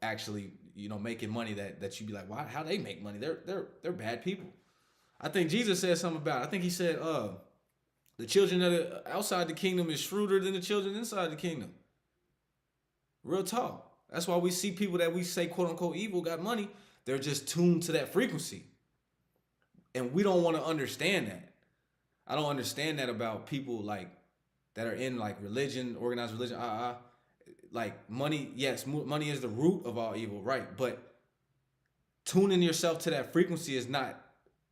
actually, making money that you'd be like, why? How they make money? They're bad people. I think Jesus said something about it. I think he said, the children that are outside the kingdom is shrewder than the children inside the kingdom. Real talk. That's why we see people that we say, quote unquote, evil got money. They're just tuned to that frequency. And we don't want to understand that. I don't understand that about people like that are in like religion, organized religion. like money, yes, money is the root of all evil, right? But tuning yourself to that frequency is not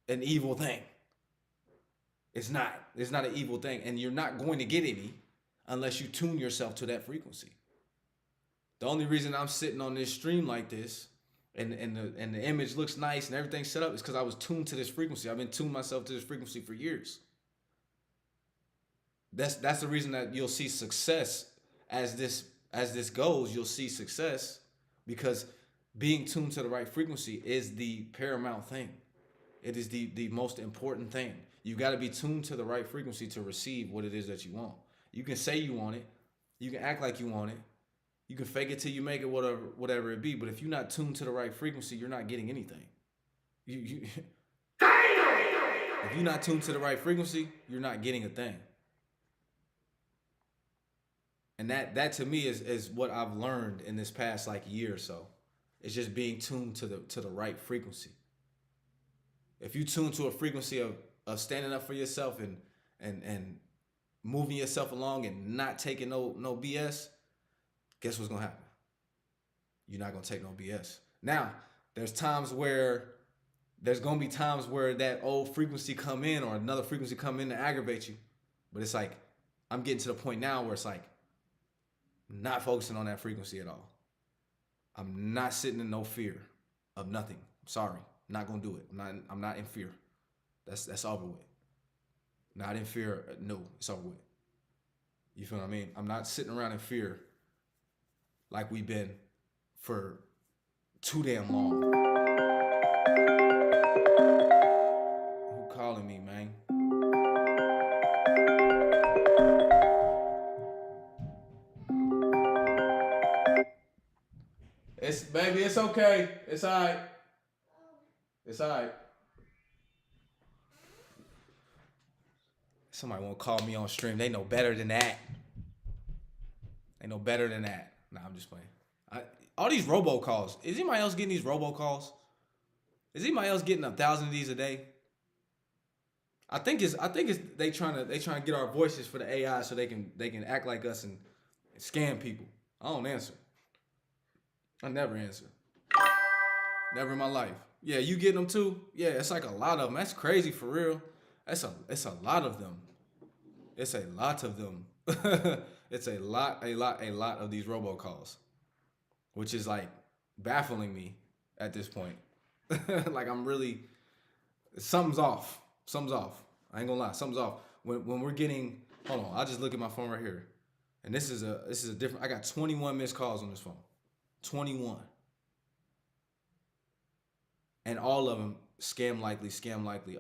an evil thing. It's not. It's not an evil thing. And you're not going to get any unless you tune yourself to that frequency. The only reason I'm sitting on this stream like this and the image looks nice and everything's set up is because I was tuned to this frequency. I've been tuning myself to this frequency for years. That's the reason that you'll see success as this goes. You'll see success because being tuned to the right frequency is the paramount thing. It is the most important thing. You got to be tuned to the right frequency to receive what it is that you want. You can say you want it. You can act like you want it. You can fake it till you make it, whatever it be. But if you're not tuned to the right frequency, you're not getting anything. If you're not tuned to the right frequency, you're not getting a thing. And that to me is what I've learned in this past like year or so. It's just being tuned to the right frequency. If you tune to a frequency of standing up for yourself and moving yourself along and not taking no BS, guess what's gonna happen? You're not gonna take no BS. Now, there's gonna be times where that old frequency come in or another frequency come in to aggravate you. But it's like, I'm getting to the point now where it's like, not focusing on that frequency at all. I'm not sitting in no fear of nothing. I'm sorry. I'm not gonna do it. I'm not in fear. That's over with. Not in fear. No, it's over with. You feel what I mean? I'm not sitting around in fear like we've been for too damn long. Who calling me, man? Baby, it's okay. It's all right. It's all right. Somebody won't call me on stream. They know better than that. They know better than that. Nah, I'm just playing. All these robocalls. Is anybody else getting these robocalls? Is anybody else getting 1,000 of these a day? I think it's they trying to get our voices for the AI so they can act like us and scam people. I don't answer. I never answer. Never in my life. Yeah, you get them too? Yeah, it's like a lot of them. That's crazy for real. It's a lot of them. It's a lot of them. It's a lot of these robocalls, which is like baffling me at this point. Like I'm really, something's off. Something's off. I ain't gonna lie, something's off. When we're getting, hold on, I'll just look at my phone right here, and this is a different. I got 21 missed calls on this phone, 21, and all of them scam likely, scam likely.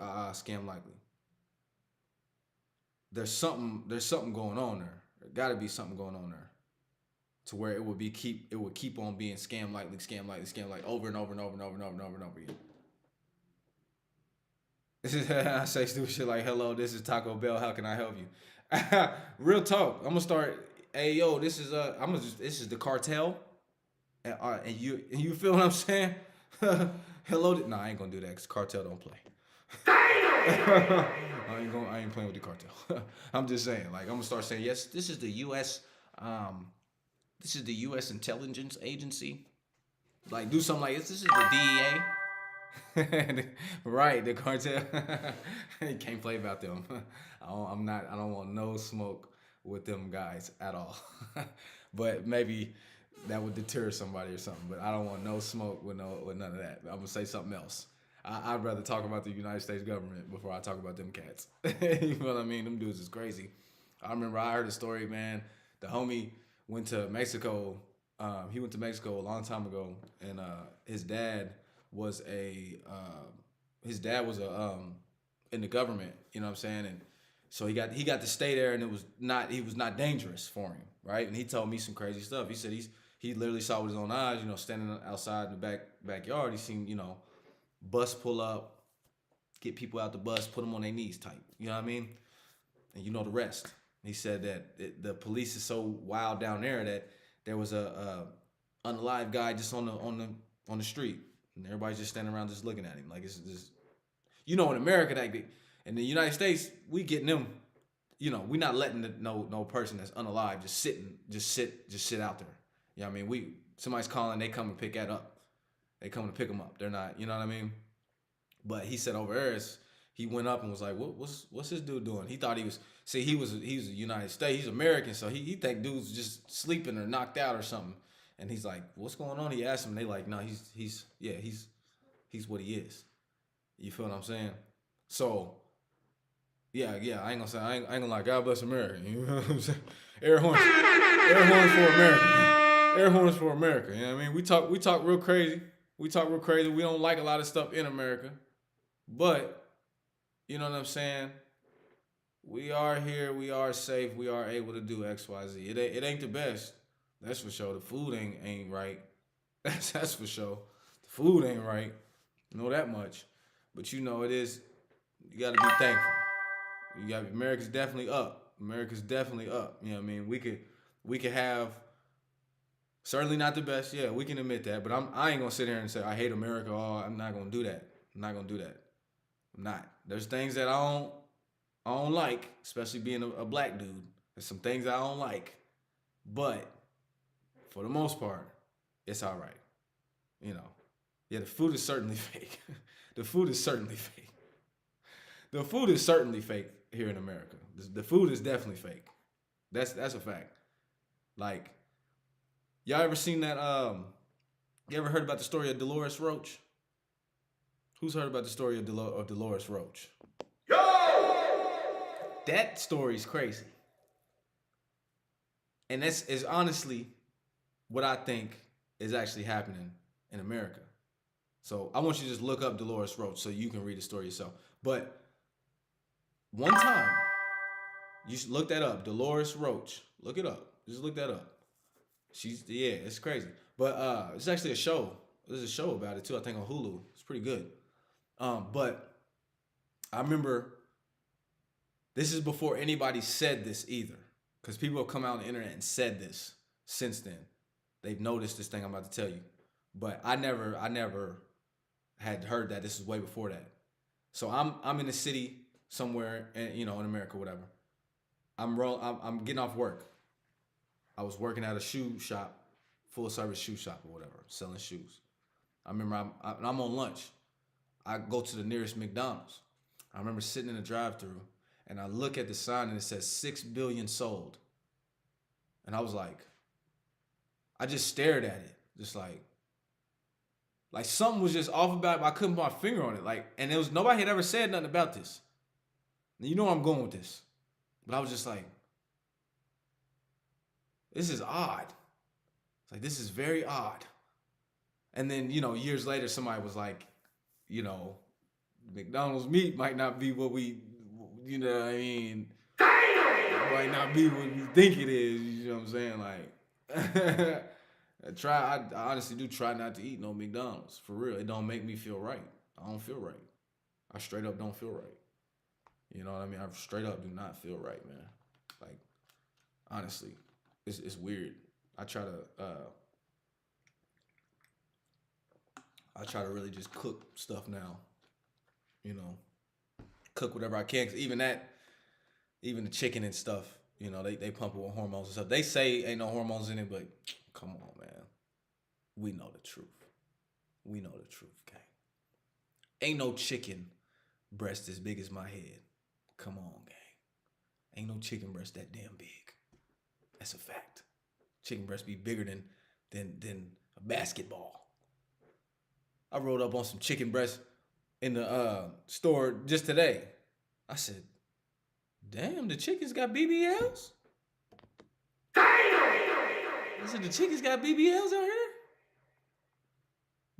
There's something going on there. There got to be something going on there, to where it would keep on being scam likely over and over and over and over and over and over and over again. I say stupid shit like, "Hello, this is Taco Bell. How can I help you?" Real talk. I'm gonna start. Hey, yo, this is this is the cartel, and you feel what I'm saying? Hello. Nah, I ain't gonna do that because cartel don't play. I ain't playing with the cartel. I'm just saying, like, I'm gonna start saying, yes, this is the U.S. This is the U.S. intelligence agency. Like, do something like this. This is the DEA. Right, the cartel. You can't play about them. I don't want no smoke with them guys at all. But maybe that would deter somebody or something. But I don't want no smoke with none of that. I'm gonna say something else. I'd rather talk about the United States government before I talk about them cats. You know what I mean? Them dudes is crazy. I remember I heard a story, man. The homie went to Mexico. He went to Mexico a long time ago, and his dad was in the government. You know what I'm saying? And so he got to stay there, and he was not dangerous for him, right? And he told me some crazy stuff. He said he literally saw with his own eyes, standing outside in the backyard. He seen, bus pull up, get people out the bus, put them on their knees type. You know what I mean? And you know the rest. He said that the police is so wild down there that there was a unalive guy just on the street, and everybody's just standing around just looking at him like it's just, in America, in the United States, we getting them. We not letting no person that's unalive just sit out there. Yeah, I mean, somebody's calling, they come and pick that up. They come to pick them up. They're not, you know what I mean? But he said over there, he went up and was like, what's this dude doing? He thought he was, see, he was a United States, he's American, so he think dude's just sleeping or knocked out or something. And he's like, what's going on? He asked him, and they like, no, he's what he is. You feel what I'm saying? So, yeah, I ain't gonna lie, God bless America. You know what I'm saying? Air horns for America. Air horns for America. You know what I mean? We talk real crazy. We don't like a lot of stuff in America. But, you know what I'm saying? We are here, we are safe, we are able to do X, Y, Z. It ain't the best. That's for sure. The food ain't right. That's for sure. The food ain't right. You know that much. But you know it is, you gotta be thankful. America's definitely up. America's definitely up. You know what I mean? We could have certainly not the best. Yeah, we can admit that. But I ain't gonna sit here and say I hate America. Oh, I'm not gonna do that. I'm not. There's things that I don't like, especially being a black dude. There's some things I don't like. But for the most part, it's all right. You know. Yeah, the food is certainly fake. The food is certainly fake. The food is certainly fake here in America. The food is definitely fake. That's a fact. Like, y'all ever seen that? You ever heard about the story of Dolores Roach? Who's heard about the story of Dolores Roach? That story's crazy. And that's is honestly what I think is actually happening in America. So I want you to just look up Dolores Roach so you can read the story yourself. But one time, you should look that up. Dolores Roach. Look it up. Just look that up. It's crazy. But it's actually a show. There's a show about it too, I think on Hulu. It's pretty good. But I remember this is before anybody said this either. Because people have come out on the internet and said this since then. They've noticed this thing I'm about to tell you. But I never had heard that. This is way before that. So I'm in the city somewhere, in America, whatever. I'm getting off work. I was working at a shoe shop, full service shoe shop or whatever, selling shoes. I remember I'm on lunch. I go to the nearest McDonald's. I remember sitting in the drive-thru and I look at the sign and it says 6 billion sold. And I was like, I just stared at it, just like something was just off about it, but I couldn't put my finger on it. And there was nobody had ever said nothing about this. You know where I'm going with this. But I was just like, this is odd. It's like, this is very odd. And then, years later, somebody was like, McDonald's meat might not be what we, you know what I mean? It might not be what we think it is, you know what I'm saying? Like, I honestly do try not to eat no McDonald's. For real, it don't make me feel right. I don't feel right. I straight up don't feel right. You know what I mean? I straight up do not feel right, man. Like, honestly, it's weird. I try to really just cook stuff now. Cook whatever I can. 'Cause even the chicken and stuff, they pump it with hormones and stuff. They say ain't no hormones in it, but come on, man. We know the truth. Gang. Ain't no chicken breast as big as my head. Come on, gang. Ain't no chicken breast that damn big. That's a fact. Chicken breast be bigger than a basketball. I rolled up on some chicken breast in the store just today. I said, damn, the chickens got BBLs? I said, the chickens got BBLs out here?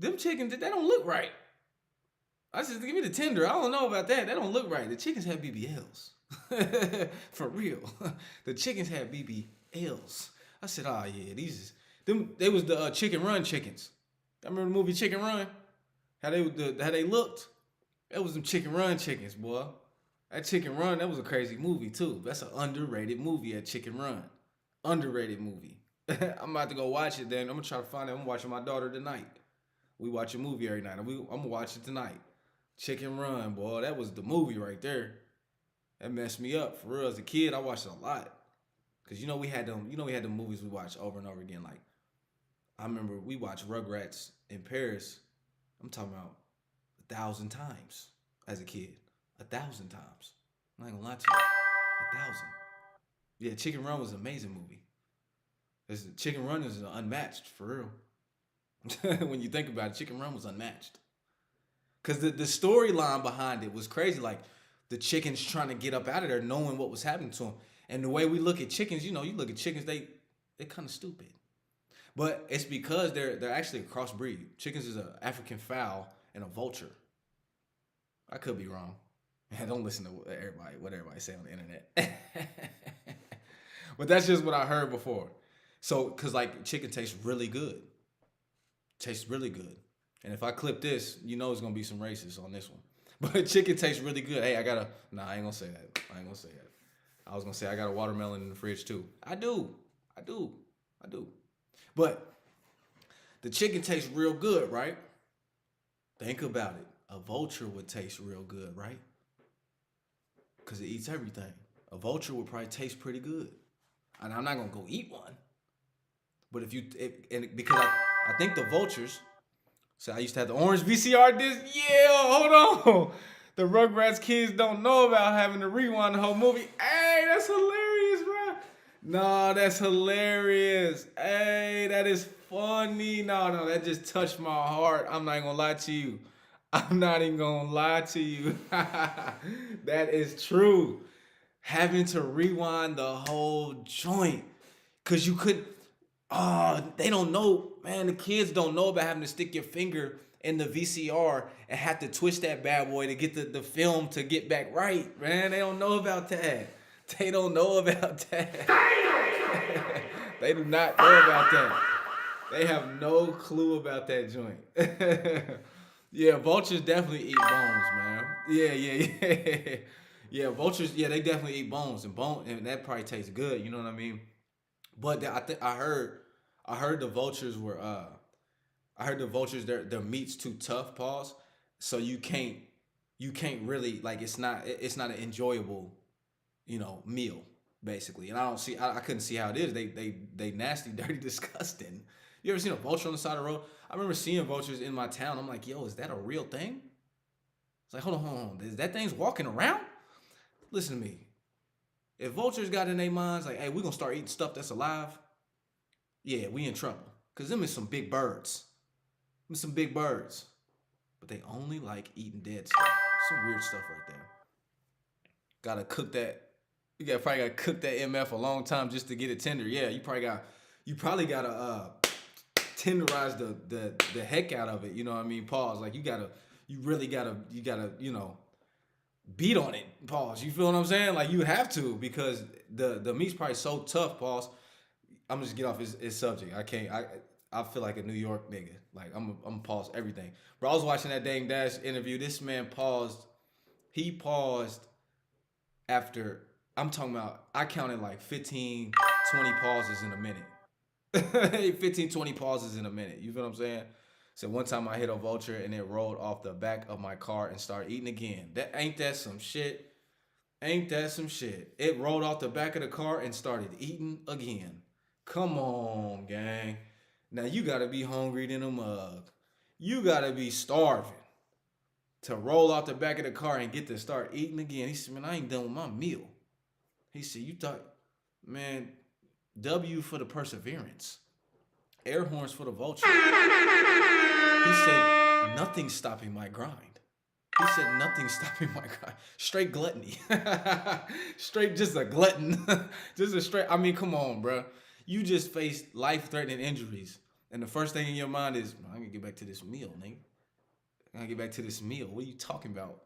Them chickens, that don't look right. I said, give me the tender. I don't know about that. That don't look right. The chickens have BBLs. For real. The chickens had BBLs. I said, oh yeah, they was the Chicken Run chickens. I remember the movie Chicken Run? How they looked? That was them Chicken Run chickens, boy. That Chicken Run, that was a crazy movie too. That's an underrated movie at Chicken Run. Underrated movie. I'm about to go watch it then. I'm gonna try to find it. I'm watching my daughter tonight. We watch a movie every night. I'm gonna watch it tonight. Chicken Run, boy. That was the movie right there. That messed me up. For real, as a kid, I watched it a lot. Cause we had them movies we watched over and over again, like I remember we watched Rugrats in Paris. I'm talking about 1,000 times as a kid. 1,000 times. I'm not gonna lie to you. 1,000. Yeah, Chicken Run was an amazing movie. Chicken Run is unmatched for real. When you think about it, Chicken Run was unmatched. Cause the storyline behind it was crazy. Like the chickens trying to get up out of there, knowing what was happening to them. And the way we look at chickens, you look at chickens, they kind of stupid. But it's because they're actually a crossbreed. Chickens is an African fowl and a vulture. I could be wrong. Don't listen to what everybody say on the internet. But that's just what I heard before. So, cause like chicken tastes really good. Tastes really good. And if I clip this, it's gonna be some racists on this one. But chicken tastes really good. Hey, I ain't gonna say that. I was gonna say I got a watermelon in the fridge too. I do. But the chicken tastes real good, right? Think about it. A vulture would taste real good, right? Because it eats everything. A vulture would probably taste pretty good. And I'm not gonna go eat one. But because I think the vultures. So I used to have the orange VCR disc. Yeah, hold on. The Rugrats kids don't know about having to rewind the whole movie. Hey, that's hilarious, bro. No, that's hilarious. Hey, that is funny. No, that just touched my heart. I'm not even gonna lie to you. I'm not even gonna lie to you. That is true. Having to rewind the whole joint. Cause you could, they don't know, man. The kids don't know about having to stick your finger in the VCR and have to twist that bad boy to get the film to get back right, man. They don't know about that. They don't know about that. They do not know about that. They have no clue about that joint. Yeah, vultures definitely eat bones, man. Yeah. Yeah, vultures, yeah, they definitely eat bones and that probably tastes good, you know what I mean? But I heard the vultures were their meat's too tough, pause. So you can't really like it's not an enjoyable, meal basically. And I couldn't see how it is. They nasty, dirty, disgusting. You ever seen a vulture on the side of the road? I remember seeing vultures in my town. I'm like, yo, is that a real thing? It's like, hold on. Is that thing's walking around? Listen to me. If vultures got in their minds like, hey, we're gonna start eating stuff that's alive, yeah, we in trouble. Cause them is some big birds. Some big birds. But they only like eating dead stuff. Some weird stuff right there. Gotta cook that. Probably gotta cook that MF a long time just to get it tender. Yeah, you probably gotta tenderize the heck out of it. You know what I mean? Pause. Like you really gotta, beat on it. Pause. You feel what I'm saying? Like you have to because the meat's probably so tough. Pause. I'm just get off his subject. I feel like a New York nigga. Like I'm gonna pause everything. Bro, I was watching that Dame Dash interview. This man paused. He paused after I'm talking about. I counted like 15, 20 pauses in a minute. 15, 20 pauses in a minute. You feel what I'm saying? So one time I hit a vulture and it rolled off the back of my car and started eating again. Ain't that some shit? Ain't that some shit? It rolled off the back of the car and started eating again. Come on, gang. Now you gotta be hungry than a mug. You gotta be starving to roll off the back of the car and get to start eating again. He said, man, I ain't done with my meal. He said, you thought, man, W for the perseverance. Air horns for the vulture. He said, nothing's stopping my grind. He said, nothing's stopping my grind. Straight gluttony. Straight just a glutton. Just a straight, come on, bro. You just faced life-threatening injuries. And the first thing in your mind is, I'm going to get back to this meal, nigga. I'm going to get back to this meal. What are you talking about?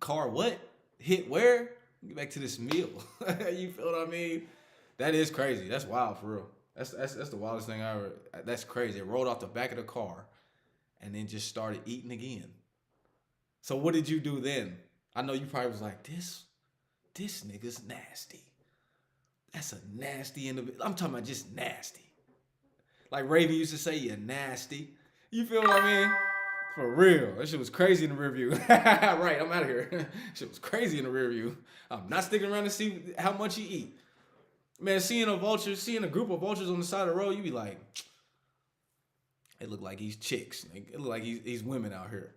Car what? Hit where? Get back to this meal. You feel what I mean? That is crazy. That's wild, for real. That's the wildest thing I ever. That's crazy. It rolled off the back of the car and then just started eating again. So what did you do then? I know you probably was like, this nigga's nasty. That's a nasty individual. I'm talking about just nasty. Like Raven used to say, you're nasty. You feel what I mean? For real. That shit was crazy in the rear view. Right, I'm out of here. Shit was crazy in the rear view. I'm not sticking around to see how much you eat. Man, seeing a group of vultures on the side of the road, you be like, It look like he's chicks. It look like he's women out here.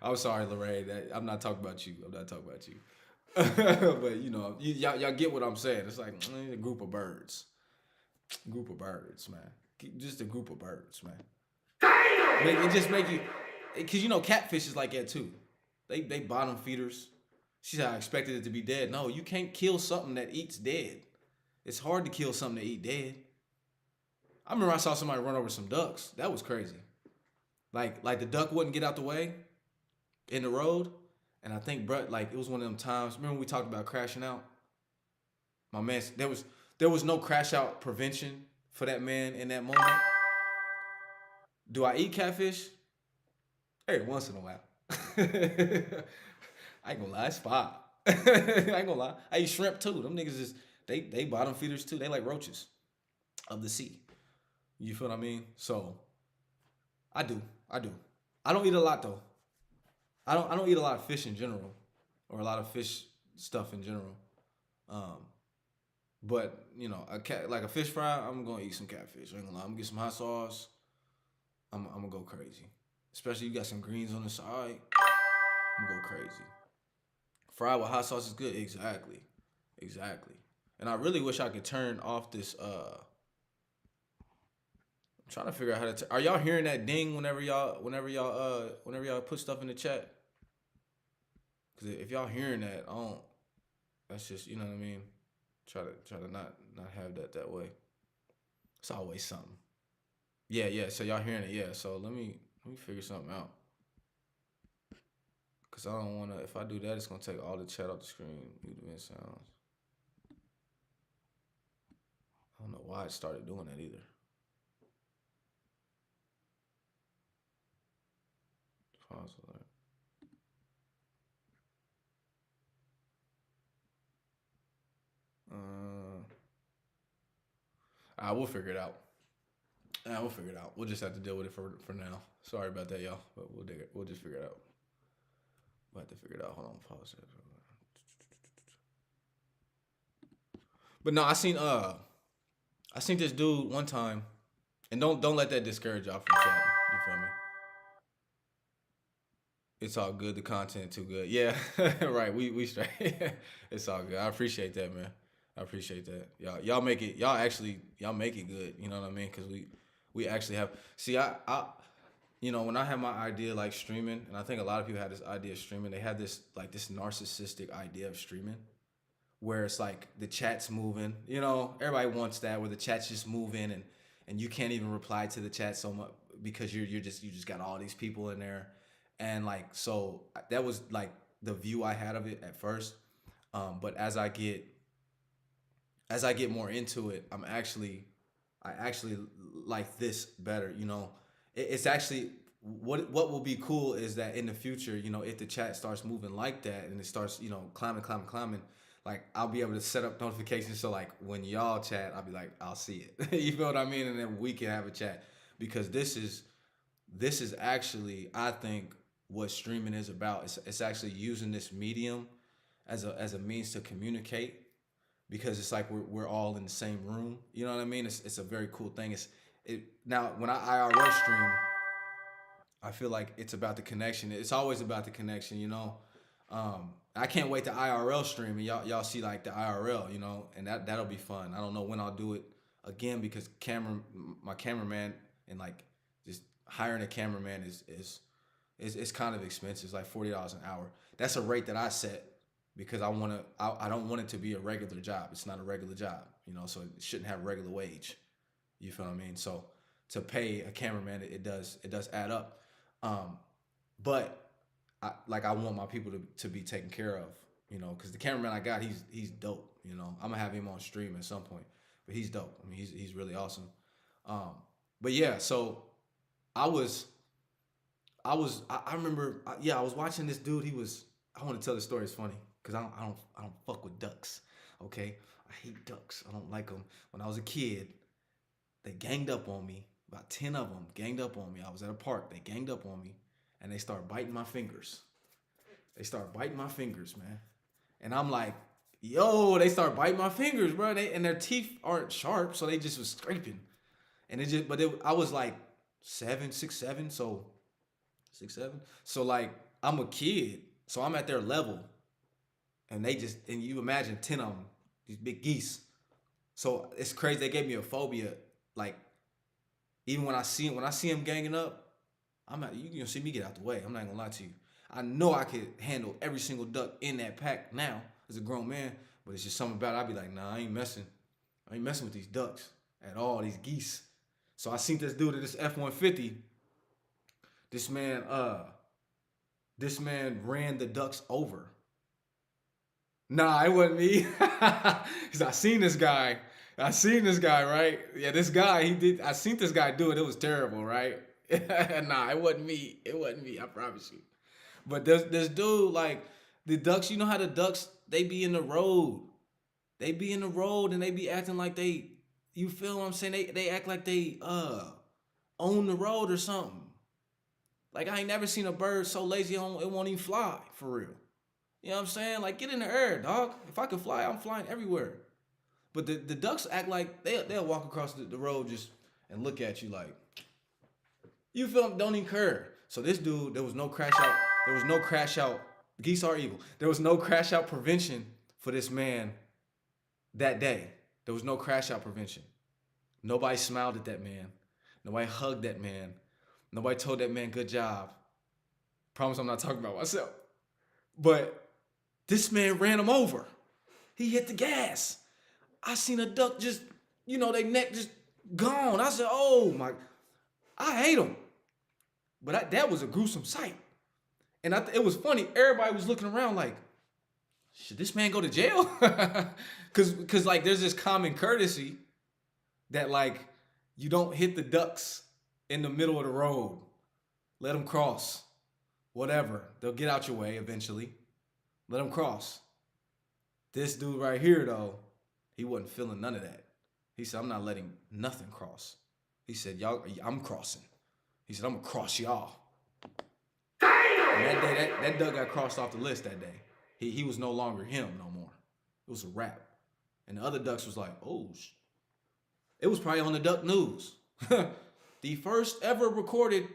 I'm sorry, Lorraine. I'm not talking about you. I'm not talking about you. But you know, y'all get what I'm saying. It's like a group of birds. Group of birds, man. Just a group of birds, man. It just make you, cause you know catfish is like that too. They bottom feeders. She said I expected it to be dead. No, you can't kill something that eats dead. It's hard to kill something that eat dead. I remember I saw somebody run over some ducks. That was crazy. Like the duck wouldn't get out the way in the road, and I think Brett, like it was one of them times. Remember when we talked about crashing out? My man, there was no crash out prevention for that man in that moment. Do I eat catfish? Every once in a while. I ain't gonna lie, it's fine. I ain't gonna lie. I eat shrimp too. Them niggas is they bottom feeders too. They like roaches of the sea. You feel what I mean? So I do. I do. I don't eat a lot though. I don't eat a lot of fish in general. Or a lot of fish stuff in general. Um, but you know, like a fish fry, I'm gonna eat some catfish. I ain't gonna lie. I'm gonna get some hot sauce. I'm gonna go crazy. Especially you got some greens on the side. I'm gonna go crazy. Fried with hot sauce is good. Exactly. Exactly. And I really wish I could turn off this I'm trying to figure out how to are y'all hearing that ding whenever y'all put stuff in the chat? Cuz if y'all hearing that, I don't that's just, you know what I mean? Try to not have that way. It's always something. Yeah, yeah. So y'all hearing it? Yeah. So let me figure something out. Cause I don't wanna. If I do that, it's gonna take all the chat off the screen. Mute event sounds. I don't know why it started doing that either. Pause alert. I will figure it out. We'll figure it out. We'll just have to deal with it for now. Sorry about that, y'all. But we'll dig it. We'll just figure it out. We'll have to figure it out. Hold on. Pause it. But no, I seen this dude one time, and don't let that discourage y'all from chatting. You feel me? It's all good. The content too good. Yeah, right. We straight. It's all good. I appreciate that, man. I appreciate that. Y'all make it. Y'all make it good. You know what I mean? Because we actually have. See, I you know when I had my idea like streaming, and I think a lot of people had this idea of streaming. They had this like this narcissistic idea of streaming, where it's like the chat's moving. You know, everybody wants that where the chat's just moving and you can't even reply to the chat so much because you just got all these people in there, and like so that was like the view I had of it at first. But as I get more into it, I actually like this better. You know, it's actually what will be cool is that in the future, you know, if the chat starts moving like that and it starts, you know, climbing, like I'll be able to set up notifications so like when y'all chat, I'll be like, I'll see it. You feel what I mean? And then we can have a chat because this is actually I think what streaming is about. It's actually using this medium as a means to communicate because it's like we're all in the same room. You know what I mean? It's a very cool thing. Now when I IRL stream, I feel like it's about the connection. It's always about the connection, you know. I can't wait to IRL stream and y'all see like the IRL, you know, and that'll be fun. I don't know when I'll do it again because my cameraman and like just hiring a cameraman is kind of expensive. It's like $40 an hour. That's a rate that I set because I don't want it to be a regular job. It's not a regular job, you know, so it shouldn't have regular wage. You feel what I mean? So to pay a cameraman, it does add up. But I want my people to be taken care of, you know, because the cameraman I got, he's dope. You know, I'm gonna have him on stream at some point, but he's dope. I mean, he's really awesome. But yeah, so I was I remember I was watching this dude. I want to tell the story. It's funny because I don't fuck with ducks. Okay, I hate ducks. I don't like them. When I was a kid, they ganged up on me. About 10 of them ganged up on me. I was at a park. They ganged up on me, and they started biting my fingers. They start biting my fingers, man. And I'm like, yo, they start biting my fingers, bro. And their teeth aren't sharp, so they just was scraping. And it just, but I was like 7, 6, 7, so 6, 7. So like I'm a kid, so I'm at their level, and and you imagine 10 of them, these big geese. So it's crazy. They gave me a phobia. Like even when I see them ganging up, I'm not. You gonna see me get out the way. I'm not gonna lie to you. I know I could handle every single duck in that pack now as a grown man, but it's just something about it. I'd be like, nah, I ain't messing. I ain't messing with these ducks at all. These geese. So I seen this dude at this F-150. This man, this man ran the ducks over. Nah, it wasn't me. Cause I seen this guy. I seen this guy, right? Yeah, this guy, he did. I seen this guy do it. It was terrible, right? Nah, it wasn't me. It wasn't me. I promise you. But there's this dude, like the ducks. You know how the ducks they be in the road. They be in the road and they be acting like they. You feel what I'm saying? They act like they own the road or something. Like I ain't never seen a bird so lazy it won't even fly for real. You know what I'm saying? Like get in the air, dog. If I could fly, I'm flying everywhere. But the ducks act like they'll walk across the road just and look at you like you feel me? Don't even care. So this dude, there was no crash out. There was no crash out. Geese are evil. There was no crash out prevention for this man that day. There was no crash out prevention. Nobody smiled at that man. Nobody hugged that man. Nobody told that man good job. Promise I'm not talking about myself. But this man ran him over. He hit the gas. I seen a duck just, they neck just gone. I said, oh my, I hate him. But that was a gruesome sight. And it was funny. Everybody was looking around like, should this man go to jail? Cause like there's this common courtesy that like you don't hit the ducks in the middle of the road. Let them cross. Whatever. They'll get out your way eventually. Let them cross. This dude right here though, he wasn't feeling none of that. He said, I'm not letting nothing cross. He said, y'all, I'm crossing. He said, I'm gonna cross y'all. And that day, that duck got crossed off the list that day. He was no longer him no more. It was a wrap. And the other ducks was like, oh, it was probably on the Duck News. The first ever recorded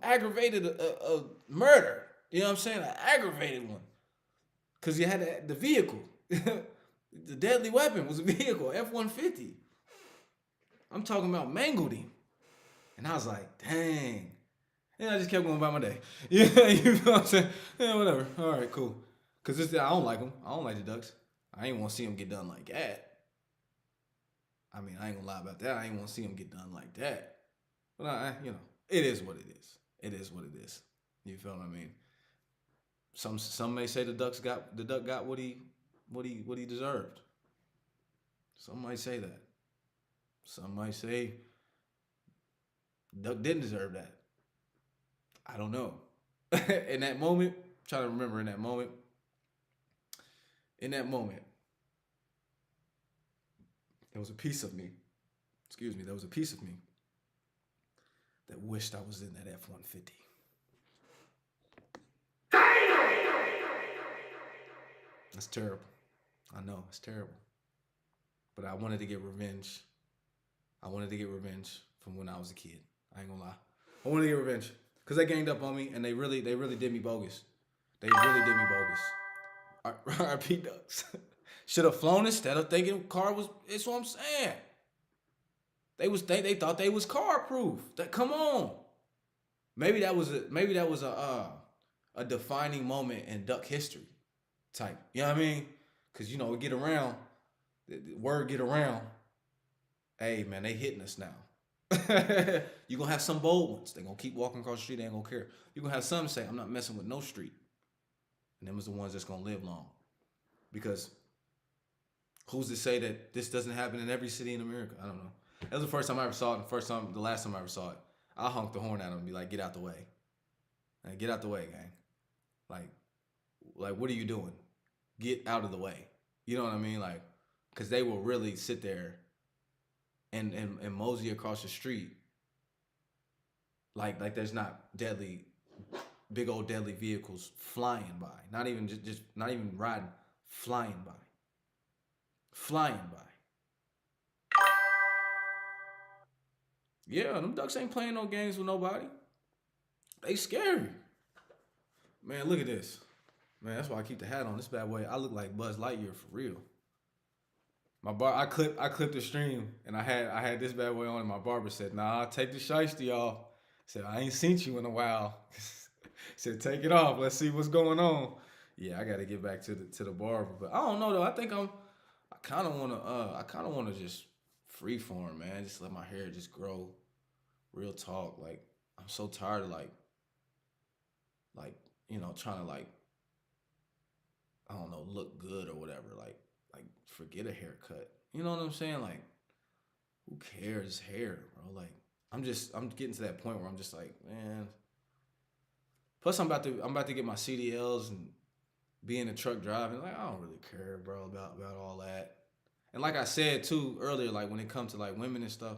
aggravated murder. You know what I'm saying? An aggravated one. Because you had the vehicle. The deadly weapon was a vehicle, F-150. I'm talking about mangled him. And I was like, dang. And I just kept going about my day. Yeah, you know what I'm saying? Yeah, whatever. All right, cool. Because I don't like them. I don't like the ducks. I ain't want to see them get done like that. I mean, I ain't going to lie about that. I ain't want to see them get done like that. But, it is what it is. It is what it is. You feel what I mean? Some may say the duck got what he deserved. Some might say that. Some might say duck didn't deserve that. I don't know. In that moment, I'm trying to remember in that moment, there was a piece of me, there was a piece of me that wished I was in that F-150. That's terrible. I know, it's terrible. But I wanted to get revenge. I wanted to get revenge from when I was a kid. I ain't gonna lie. I wanted to get revenge. Because they ganged up on me and they really did me bogus. They really did me bogus. RP Ducks. Should have flown instead of thinking the car was, it's what I'm saying. They thought they was car proof. Come on. Maybe that was a defining moment in duck history type. You know what I mean? Because we get around, the word get around. Hey man, they hitting us now. You're gonna have some bold ones. They're gonna keep walking across the street, they ain't gonna care. You're gonna have some say, I'm not messing with no street. And them is the ones that's gonna live long. Because who's to say that this doesn't happen in every city in America? I don't know. That was the first time I ever saw it, the last time I ever saw it. I honked the horn at them and be like, get out the way. Like, get out the way, gang. Like, what are you doing? Get out of the way. You know what I mean? Like, because they will really sit there and mosey across the street like there's not big old deadly vehicles flying by. Not even just not even riding, flying by. Yeah, them ducks ain't playing no games with nobody. They scary. Man, look at this. Man, that's why I keep the hat on. This bad boy, I look like Buzz Lightyear for real. I clipped the stream and I had this bad boy on and my barber said, nah, take the shiesty off. Said, I ain't seen you in a while. Said, take it off. Let's see what's going on. Yeah, I gotta get back to the barber. But I don't know though. I kinda wanna just freeform, man. Just let my hair just grow. Real talk. Like I'm so tired of like, trying to like, I don't know, look good or whatever. Like forget a haircut. You know what I'm saying? Like, who cares hair, bro? Like, I'm getting to that point where I'm just like, man. Plus, I'm about to get my CDLs and be in the truck driving. Like, I don't really care, bro, about all that. And like I said too earlier, like when it comes to like women and stuff,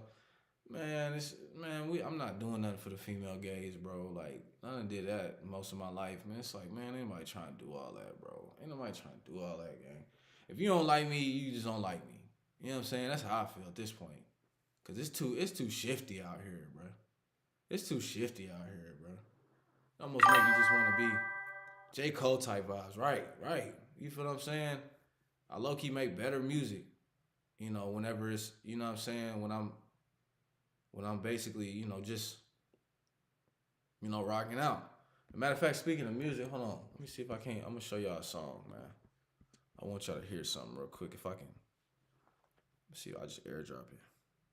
I'm not doing nothing for the female gaze, bro. Like, I done did that most of my life, man. It's like, man, ain't nobody trying to do all that, bro. Ain't nobody trying to do all that, gang. If you don't like me, you just don't like me. You know what I'm saying? That's how I feel at this point. Cause it's too shifty out here, bro. It's too shifty out here, bro. It almost make you just want to be J. Cole type vibes. Right, right. You feel what I'm saying? I low key make better music. Whenever it's what I'm saying, when I'm basically, just, rocking out. As a matter of fact, speaking of music, hold on. Let me see if I can. I'm gonna show y'all a song, man. I want y'all to hear something real quick if I can. Let's see, I'll just airdrop it.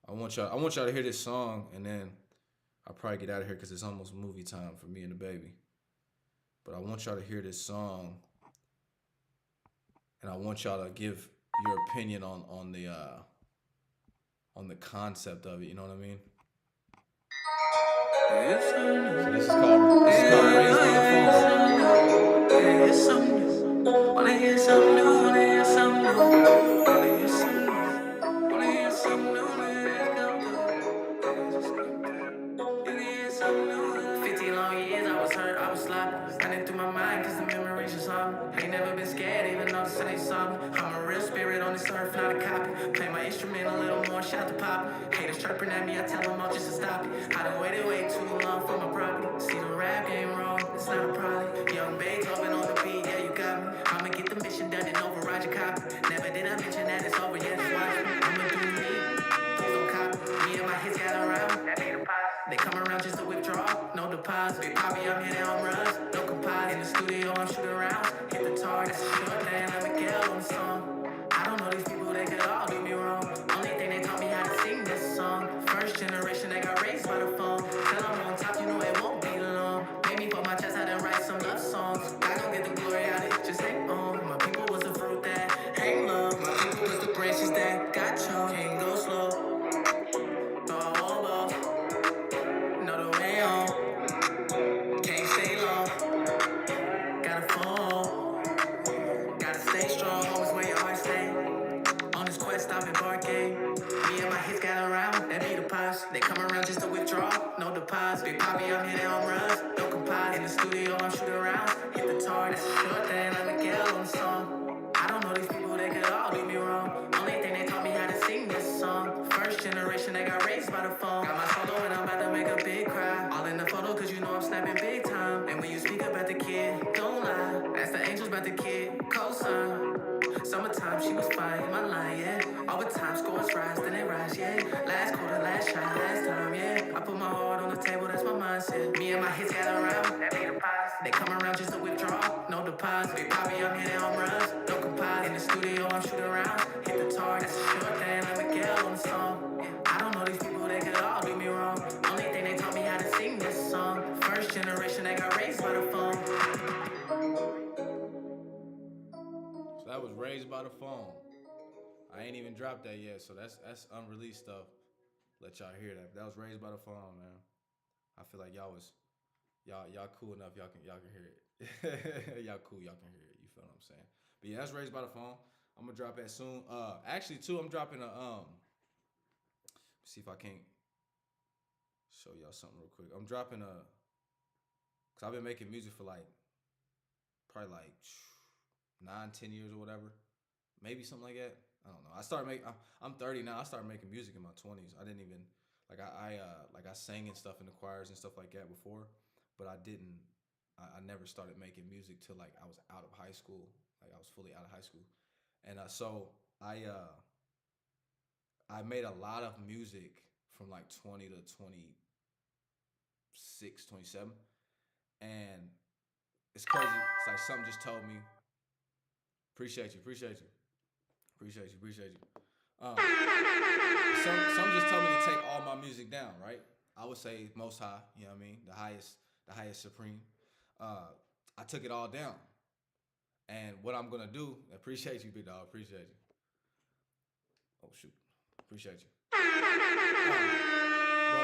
I want y'all to hear this song and then I'll probably get out of here because it's almost movie time for me and the baby. But I want y'all to hear this song and I want y'all to give your opinion on the concept of it. You know what I mean? So this is called Raised by the 15 long years, I was hurt, I was sloppy. Running through my mind, cause the memories just on me. Ain't never been scared, even though they saw me. I'm a real spirit on this earth, not a copy. Play my instrument a little more, shout to pop. Haters chirping at me, I tell them all just to stop it. I done waited way too long for my property. See the rap game wrong, it's not a problem. Young Beethoven on the beat, yeah, you got me. I'ma get the mission done and override your copy. Never did I mention that it's over, yeah, just watch me. I'ma do me, please don't copy. Me and my hits got around. They come around just to withdraw, no deposit. Big Poppy, I'm hitting home runs, no composite. In the studio, I'm shooting rounds, hit the target. That's a short thing, like Miguel on the song. I don't know these people, they could all do me wrong. Only thing they taught me how to sing this song. First generation, they got raised by the phone. Till I'm on top, you know it won't be long. Made me put my chest out and write some love songs. I gon' get the glory out of it, just hang on. My people was the fruit that hang low. My people was the branches that got choked. Can't go slow, throw a whole ball. Know the way on, can't stay long. Gotta fall, gotta stay strong. Always where your heart stay. On this quest, I'm embarking. Me and my hits got around, that be the pops. They come around just to withdraw, no deposit. Big Poppy, I'm hitting home runs, no composite. In the studio, I'm shooting rounds, hit the target. That's a short thing, like Miguel on the song. I don't know these people, they could all do me wrong. Only thing they taught me how to sing this song. First generation, they got raised by the phone. Got my solo and I'm about to make a big cry. All in the photo, cause you know I'm snapping big time. And when you speak about the kid, don't lie. That's the angels about the kid, cosign. Summertime, she was fine in my line, yeah. Overtime, scores rise, then they rise, yeah. Last quarter, last shot, last time, yeah. I put my heart on the table, that's my mindset. Me and my hits got around, that be the pies. They come around just to withdraw, no deposit. Big Poppy, I'm hitting home runs, no composite. In the studio, I'm shooting rounds, hit the target. That's a short thing, like Miguel on the song. Yeah. I don't know these people, they could all do me wrong. Only thing they taught me how to sing this song. First generation, they got raised by the phone. So that was Raised by the Phone. I ain't even dropped that yet, so that's unreleased stuff. Let y'all hear that. But that was Raised by the Phone, man. I feel like y'all cool enough. Y'all can hear it. Y'all cool. Y'all can hear it. You feel what I'm saying? But yeah, that's Raised by the Phone. I'm gonna drop that soon. Actually, too, I'm dropping a See if I can't show y'all something real quick. I'm dropping a, cause I've been making music for like probably like 9, 10 years or whatever, maybe something like that. I don't know. I'm 30 now. I started making music in my 20s. I didn't even Like I sang and stuff in the choirs and stuff like that before, but I didn't. I never started making music till like I was out of high school. Like I was fully out of high school, and so I made a lot of music from like 20 to 26, 27, and it's crazy. It's like something just told me, appreciate you, appreciate you, appreciate you, appreciate you. Some just told me to take all my music down, right? I would say most high, you know what I mean? The highest supreme. Uh, I took it all down. And what I'm gonna do, appreciate you, big dog, appreciate you. Oh shoot. Appreciate you. But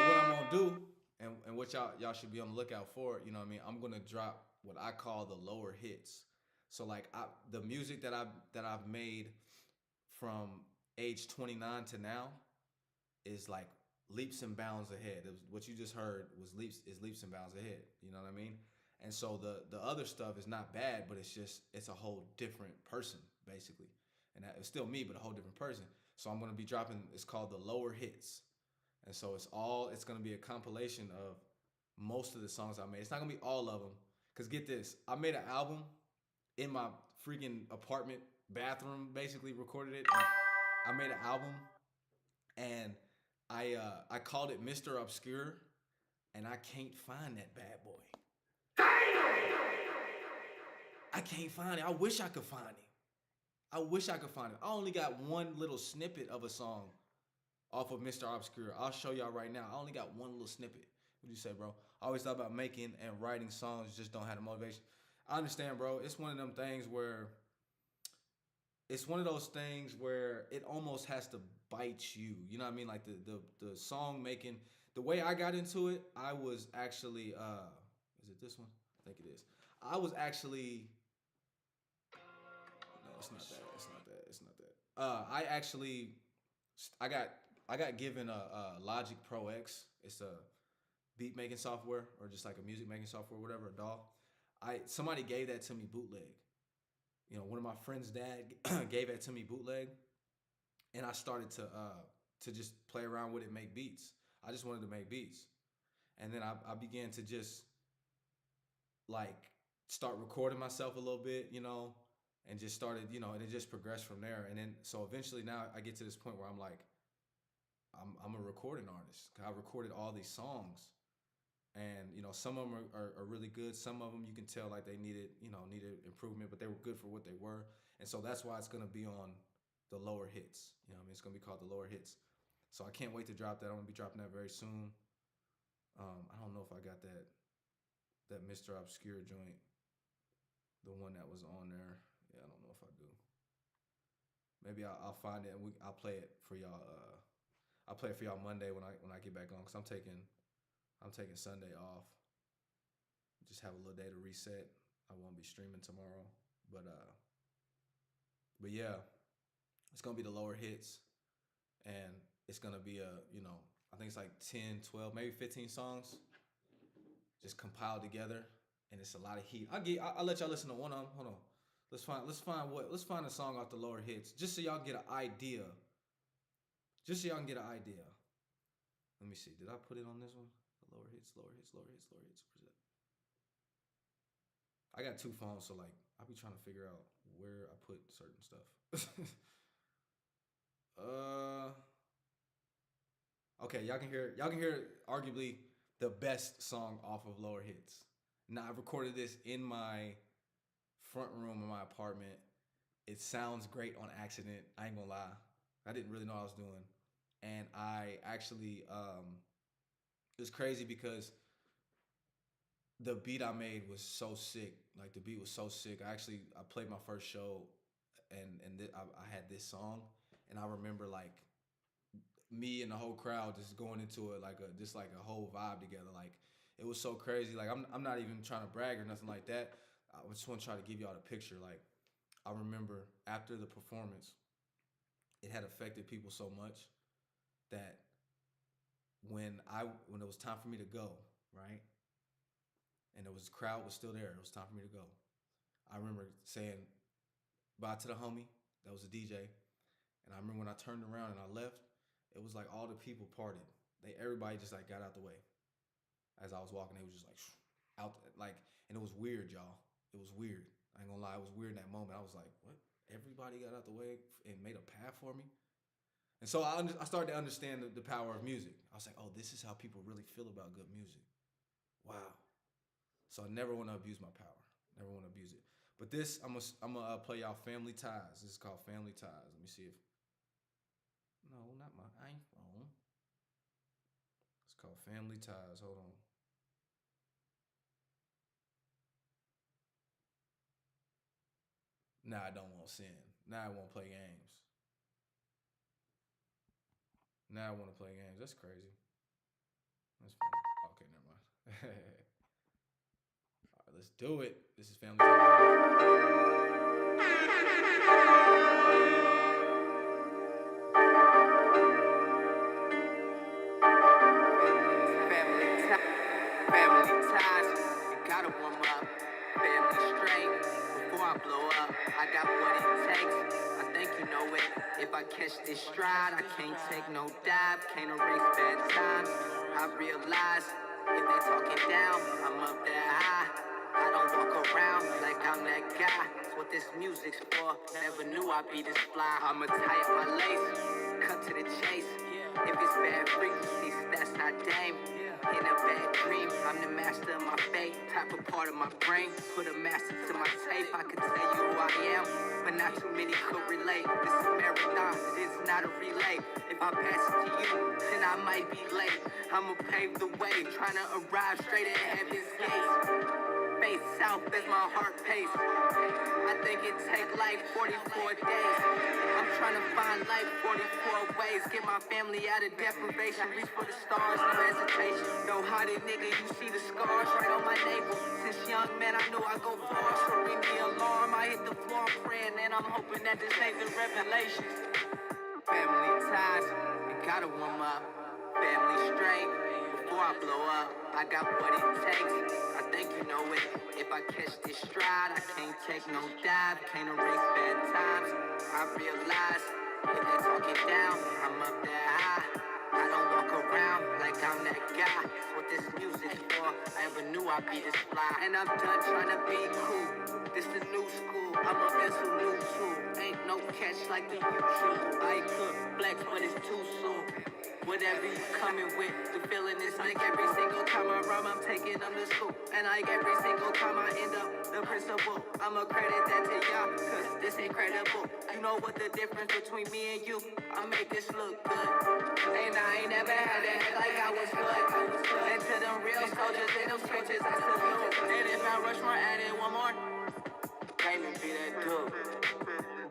what I'm gonna do, and what y'all should be on the lookout for, you know what I mean? I'm gonna drop what I call the lower hits. So like the music that I've made from age 29 to now is like leaps and bounds ahead. It was, what you just heard was leaps and bounds ahead. You know what I mean? And so the other stuff is not bad, but it's a whole different person basically, and it's still me, but a whole different person. So I'm gonna be dropping. It's called the lower hits, and so it's gonna be a compilation of most of the songs I made. It's not gonna be all of them, cause get this, I made an album in my freaking apartment bathroom, basically recorded it. I made an album, and I called it Mr. Obscure, and I can't find that bad boy. I can't find it. I wish I could find it. I wish I could find it. I only got one little snippet of a song off of Mr. Obscure. I'll show y'all right now. I only got one little snippet. What'd you say, bro? I always thought about making and writing songs, just don't have the motivation. I understand, bro. It's one of them things where it's one of those things where it almost has to bite you. You know what I mean? Like the song making, the way I got into it, I was actually is it this one? I think it is. I was actually no, it's not that. It's not that. It's not that. I actually I got I got given a Logic Pro X. It's a beat making software or just like a music making software, whatever, a DAW. I Somebody gave that to me bootleg. You know, one of my friends' dad gave that to me bootleg, and I started to just play around with it, make beats. I just wanted to make beats, and then I began to just like start recording myself a little bit, you know, and just started, you know, and it just progressed from there. And then so eventually now I get to this point where I'm like, I'm a recording artist. I recorded all these songs, and you know some of them are really good. Some of them you can tell like they needed improvement, but they were good for what they were. And so that's why it's gonna be on the lower hits. You know what I mean? It's gonna be called the lower hits. So I can't wait to drop that. I'm gonna be dropping that very soon. I don't know if I got that Mr. Obscure joint, the one that was on there. Yeah, I don't know if I do. Maybe I'll find it and I'll play it for y'all. I'll play it for y'all Monday when I get back on, because I'm taking Sunday off. Just have a little day to reset. I won't be streaming tomorrow, but yeah, it's gonna be the lower hits, and it's gonna be I think it's like 10, 12, maybe 15 songs, just compiled together, and it's a lot of heat. I'll let y'all listen to one of them. Hold on, let's find a song off the lower hits, just so y'all get an idea. Just so y'all can get an idea. Let me see. Did I put it on this one? The lower hits, lower hits, lower hits, lower hits. Where's that? I got two phones, so like I'll be trying to figure out where I put certain stuff. uh, okay, y'all can hear arguably the best song off of Lower Hits. Now I've recorded this in my front room of my apartment. It sounds great on accident. I ain't gonna lie. I didn't really know what I was doing, and I actually it was crazy because the beat I made was so sick. Like the beat was so sick. I played my first show, and I had this song, and I remember like me and the whole crowd just going into it like a whole vibe together. Like it was so crazy. Like I'm not even trying to brag or nothing like that. I just want to try to give y'all the picture. Like I remember after the performance, it had affected people so much that when it was time for me to go, right? And crowd was still there. It was time for me to go. I remember saying bye to the homie that was a DJ, and I remember when I turned around and I left, it was like all the people parted Everybody just like got out the way. As I was walking, they was just like out like, and it was weird, y'all. It was weird. I ain't gonna lie, it was weird in that moment. I was like, what? Everybody got out the way and made a path for me. And so I started to understand the power of music. I was like, oh, this is how people really feel about good music. Wow. So I never want to abuse my power. Never want to abuse it. But this, I'm gonna play y'all Family Ties. This is called Family Ties. Let me see if. No, not my iPhone. It's called Family Ties. Hold on. Nah, I don't want to sin. Now I want to play games. Now I want to play games. That's crazy. That's funny. Okay, never mind. All right, let's do it. This is Family Ties. Family ties, you gotta warm up. Family straight, before I blow up. I got what it takes, I think you know it. If I catch this stride, I can't take no dive. Can't erase bad times. I realize, if they talking down, I'm up there high. I don't walk around like I'm that guy. That's what this music's for. Never knew I'd be this fly. I'ma tie up my lace, cut to the chase. If it's bad frequencies, that's not Dame. In a bad dream, I'm the master of my fate. Type a part of my brain, put a master to my tape. I could tell you who I am, but not too many could relate. This is a marathon, it's not a relay. If I pass it to you, then I might be late. I'ma pave the way, trying to arrive straight at heaven's gates. Face south as my heart pace. I think it take like 44 days. I'm trying to find like 44 ways. Get my family out of deprivation. Reach for the stars, no hesitation. No hearted nigga, you see the scars right on my navel. Since young man, I knew I'd go far. So ring the alarm, I hit the floor praying, and I'm hoping that this ain't the revelations. Family ties, you gotta warm up. Family straight, before I blow up. I got what it takes, I think you know it. If I catch this stride, I can't take no dive. Can't erase bad times. I realize, if they talking down, I'm up there high. I don't walk around like I'm that guy. That's what this music's for. I never knew I'd be this fly. And I'm done trying to be cool. This the new school, I'm a vessel new tool. Ain't no catch like the usual. I could flex, but it's too soon. Whatever you coming with, the feeling is like every single time I rhyme, I'm taking them to school. And like every single time I end up the principal, I'ma credit that to y'all, cause this incredible. You know what the difference between me and you? I make this look good. And I ain't never had that like I was good. And to them real soldiers in them trenches, I salute. And if I rush more, add it one more. Raymond be that dude.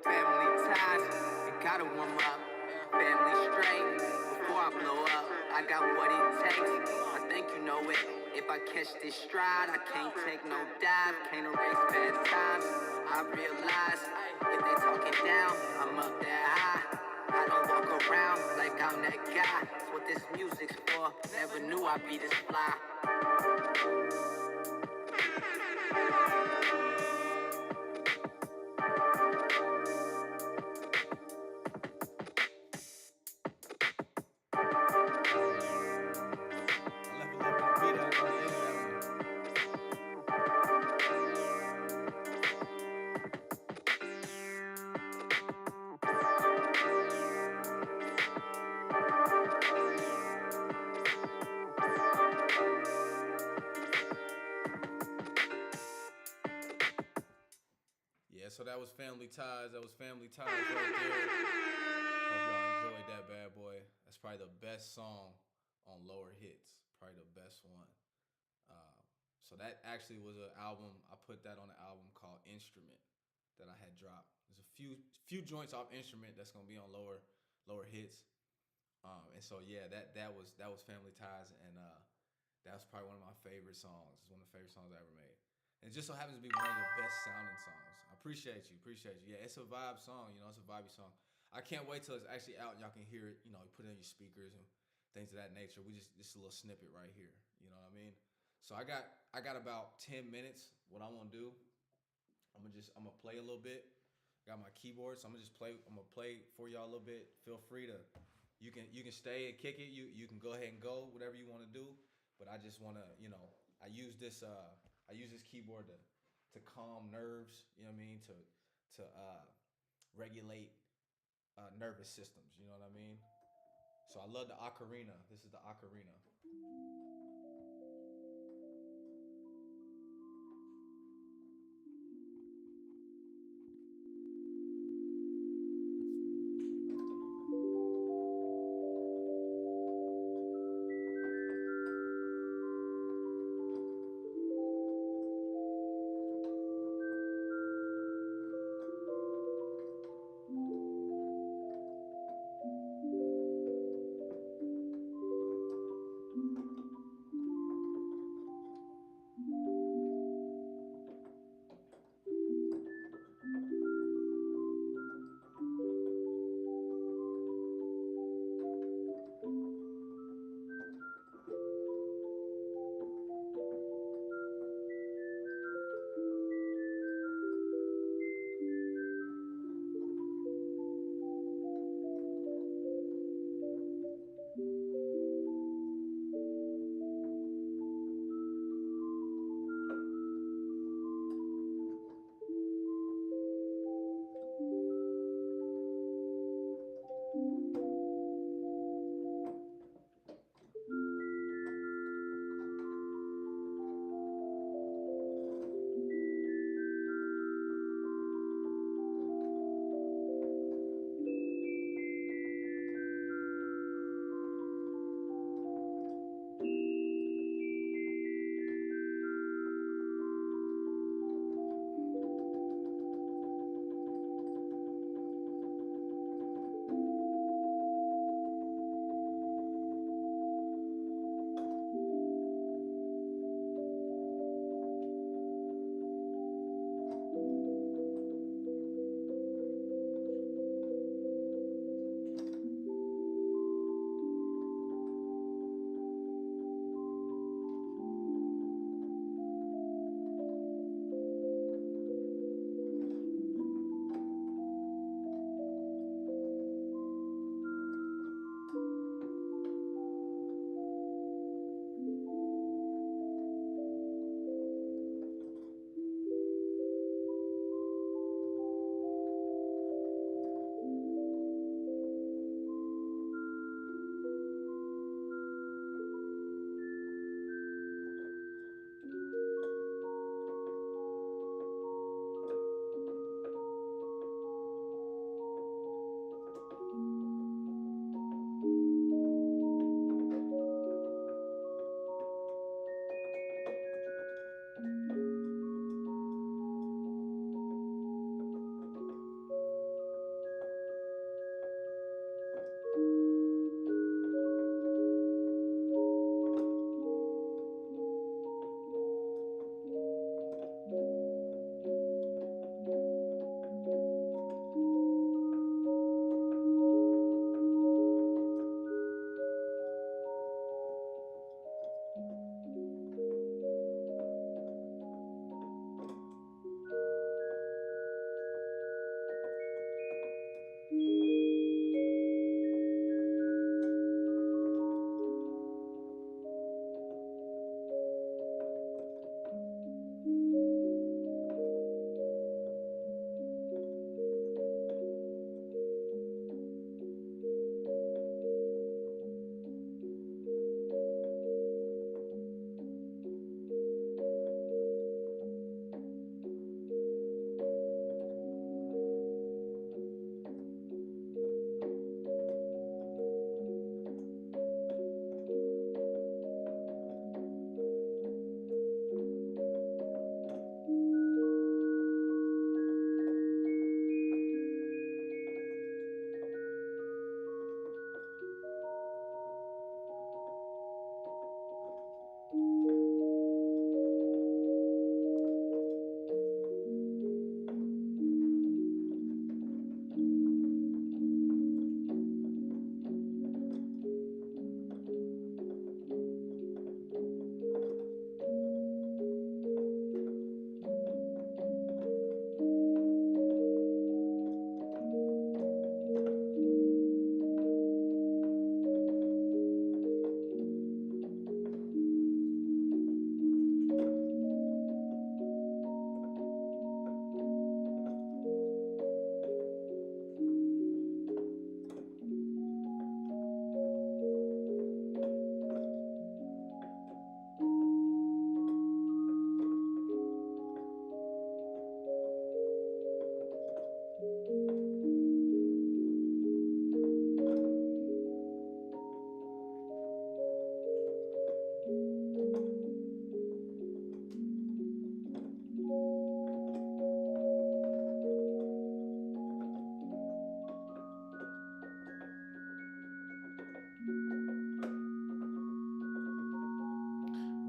Family ties, you gotta warm up. Family straight, before I blow up. I got what it takes, I think you know it. If I catch this stride, I can't take no dive. Can't erase bad times. I realize, if they talking down, I'm up there high. I don't walk around like I'm that guy. That's what this music's for. Never knew I'd be this fly. I left a little bit of beat on the end of that one. Yeah, so that was Family Ties. That was Family Ties right there. Hope y'all enjoyed that bad boy. That's probably the best song on Lower Hits. Probably the best one. Uh, so that actually was an album. I put that on an album called Instrument that I had dropped. There's a few joints off Instrument that's gonna be on lower hits. And so yeah, that was Family Ties, and that was probably one of my favorite songs. It's one of the favorite songs I ever made. And it just so happens to be one of the best sounding songs. I appreciate you, appreciate you. Yeah, it's a vibe song, it's a vibey song. I can't wait till it's actually out and y'all can hear it. You put it in your speakers and things of that nature. We just a little snippet right here. You know what I mean? So I got about 10 minutes. What I want to do, I'm gonna play a little bit. Got my keyboard, so I'm gonna play for y'all a little bit. Feel free to you can stay and kick it. You can go ahead and go whatever you want to do. But I just want to, I use this keyboard to calm nerves. You know what I mean? To regulate nervous systems. You know what I mean? So I love the ocarina. This is the ocarina.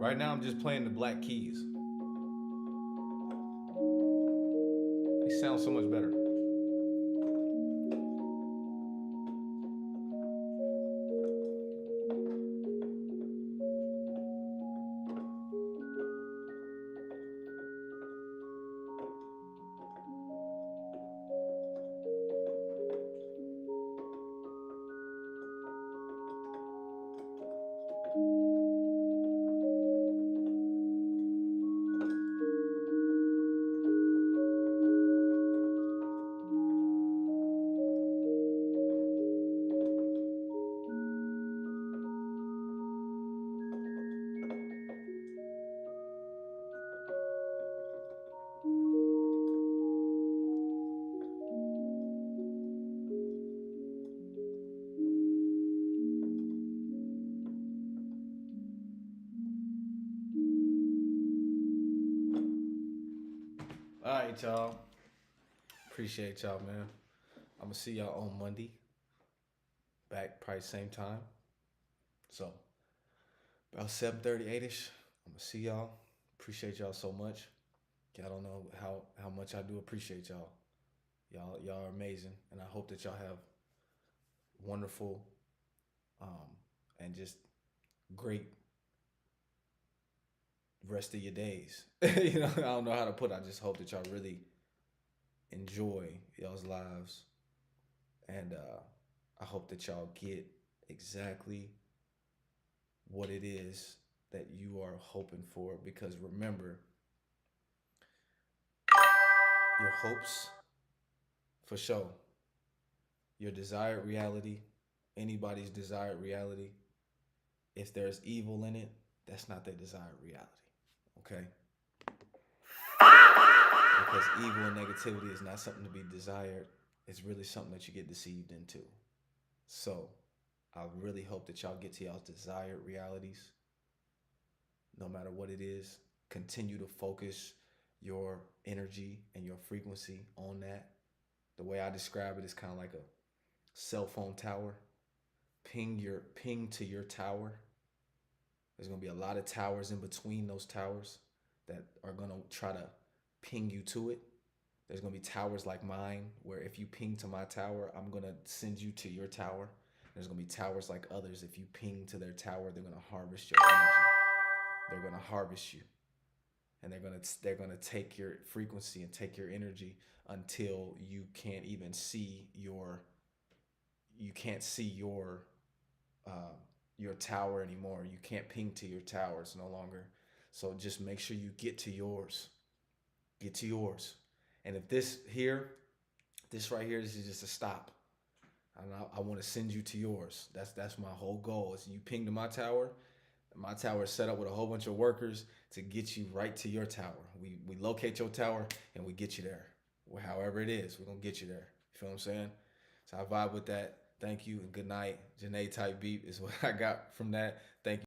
Right now, I'm just playing the Black Keys. They sound so much better. All right, y'all. Appreciate y'all, man. I'm gonna see y'all on Monday. Back probably same time. So about 7:30, 8ish. I'm gonna see y'all. Appreciate y'all so much. Y'all don't know how much I do appreciate y'all. Y'all are amazing, and I hope that y'all have wonderful, and just great rest of your days. I don't know how to put it. I just hope that y'all really enjoy y'all's lives, and I hope that y'all get exactly what it is that you are hoping for. Because remember, your hopes, for sure, your desired reality, anybody's desired reality, if there's evil in it, that's not their desired reality. Okay? Because evil and negativity is not something to be desired. It's really something that you get deceived into. So I really hope that y'all get to y'all's desired realities, no matter what it is. Continue to focus your energy and your frequency on that. The way I describe it is kind of like a cell phone tower. Ping to your tower. There's gonna be a lot of towers in between those towers that are gonna try to ping you to it. There's gonna be towers like mine where if you ping to my tower, I'm gonna send you to your tower. There's gonna be towers like others. If you ping to their tower, they're gonna harvest your energy. They're gonna harvest you, and they're gonna take your frequency and take your energy until you can't even see your tower anymore. You can't ping to your towers no longer. So just make sure you get to yours. Get to yours. And if this right here, this is just a stop. I want to send you to yours. That's my whole goal. Is you ping to my tower. My tower is set up with a whole bunch of workers to get you right to your tower. We locate your tower and we get you there. However it is, we're gonna get you there. You feel what I'm saying? So I vibe with that. Thank you and good night. Janae type beat is what I got from that. Thank you.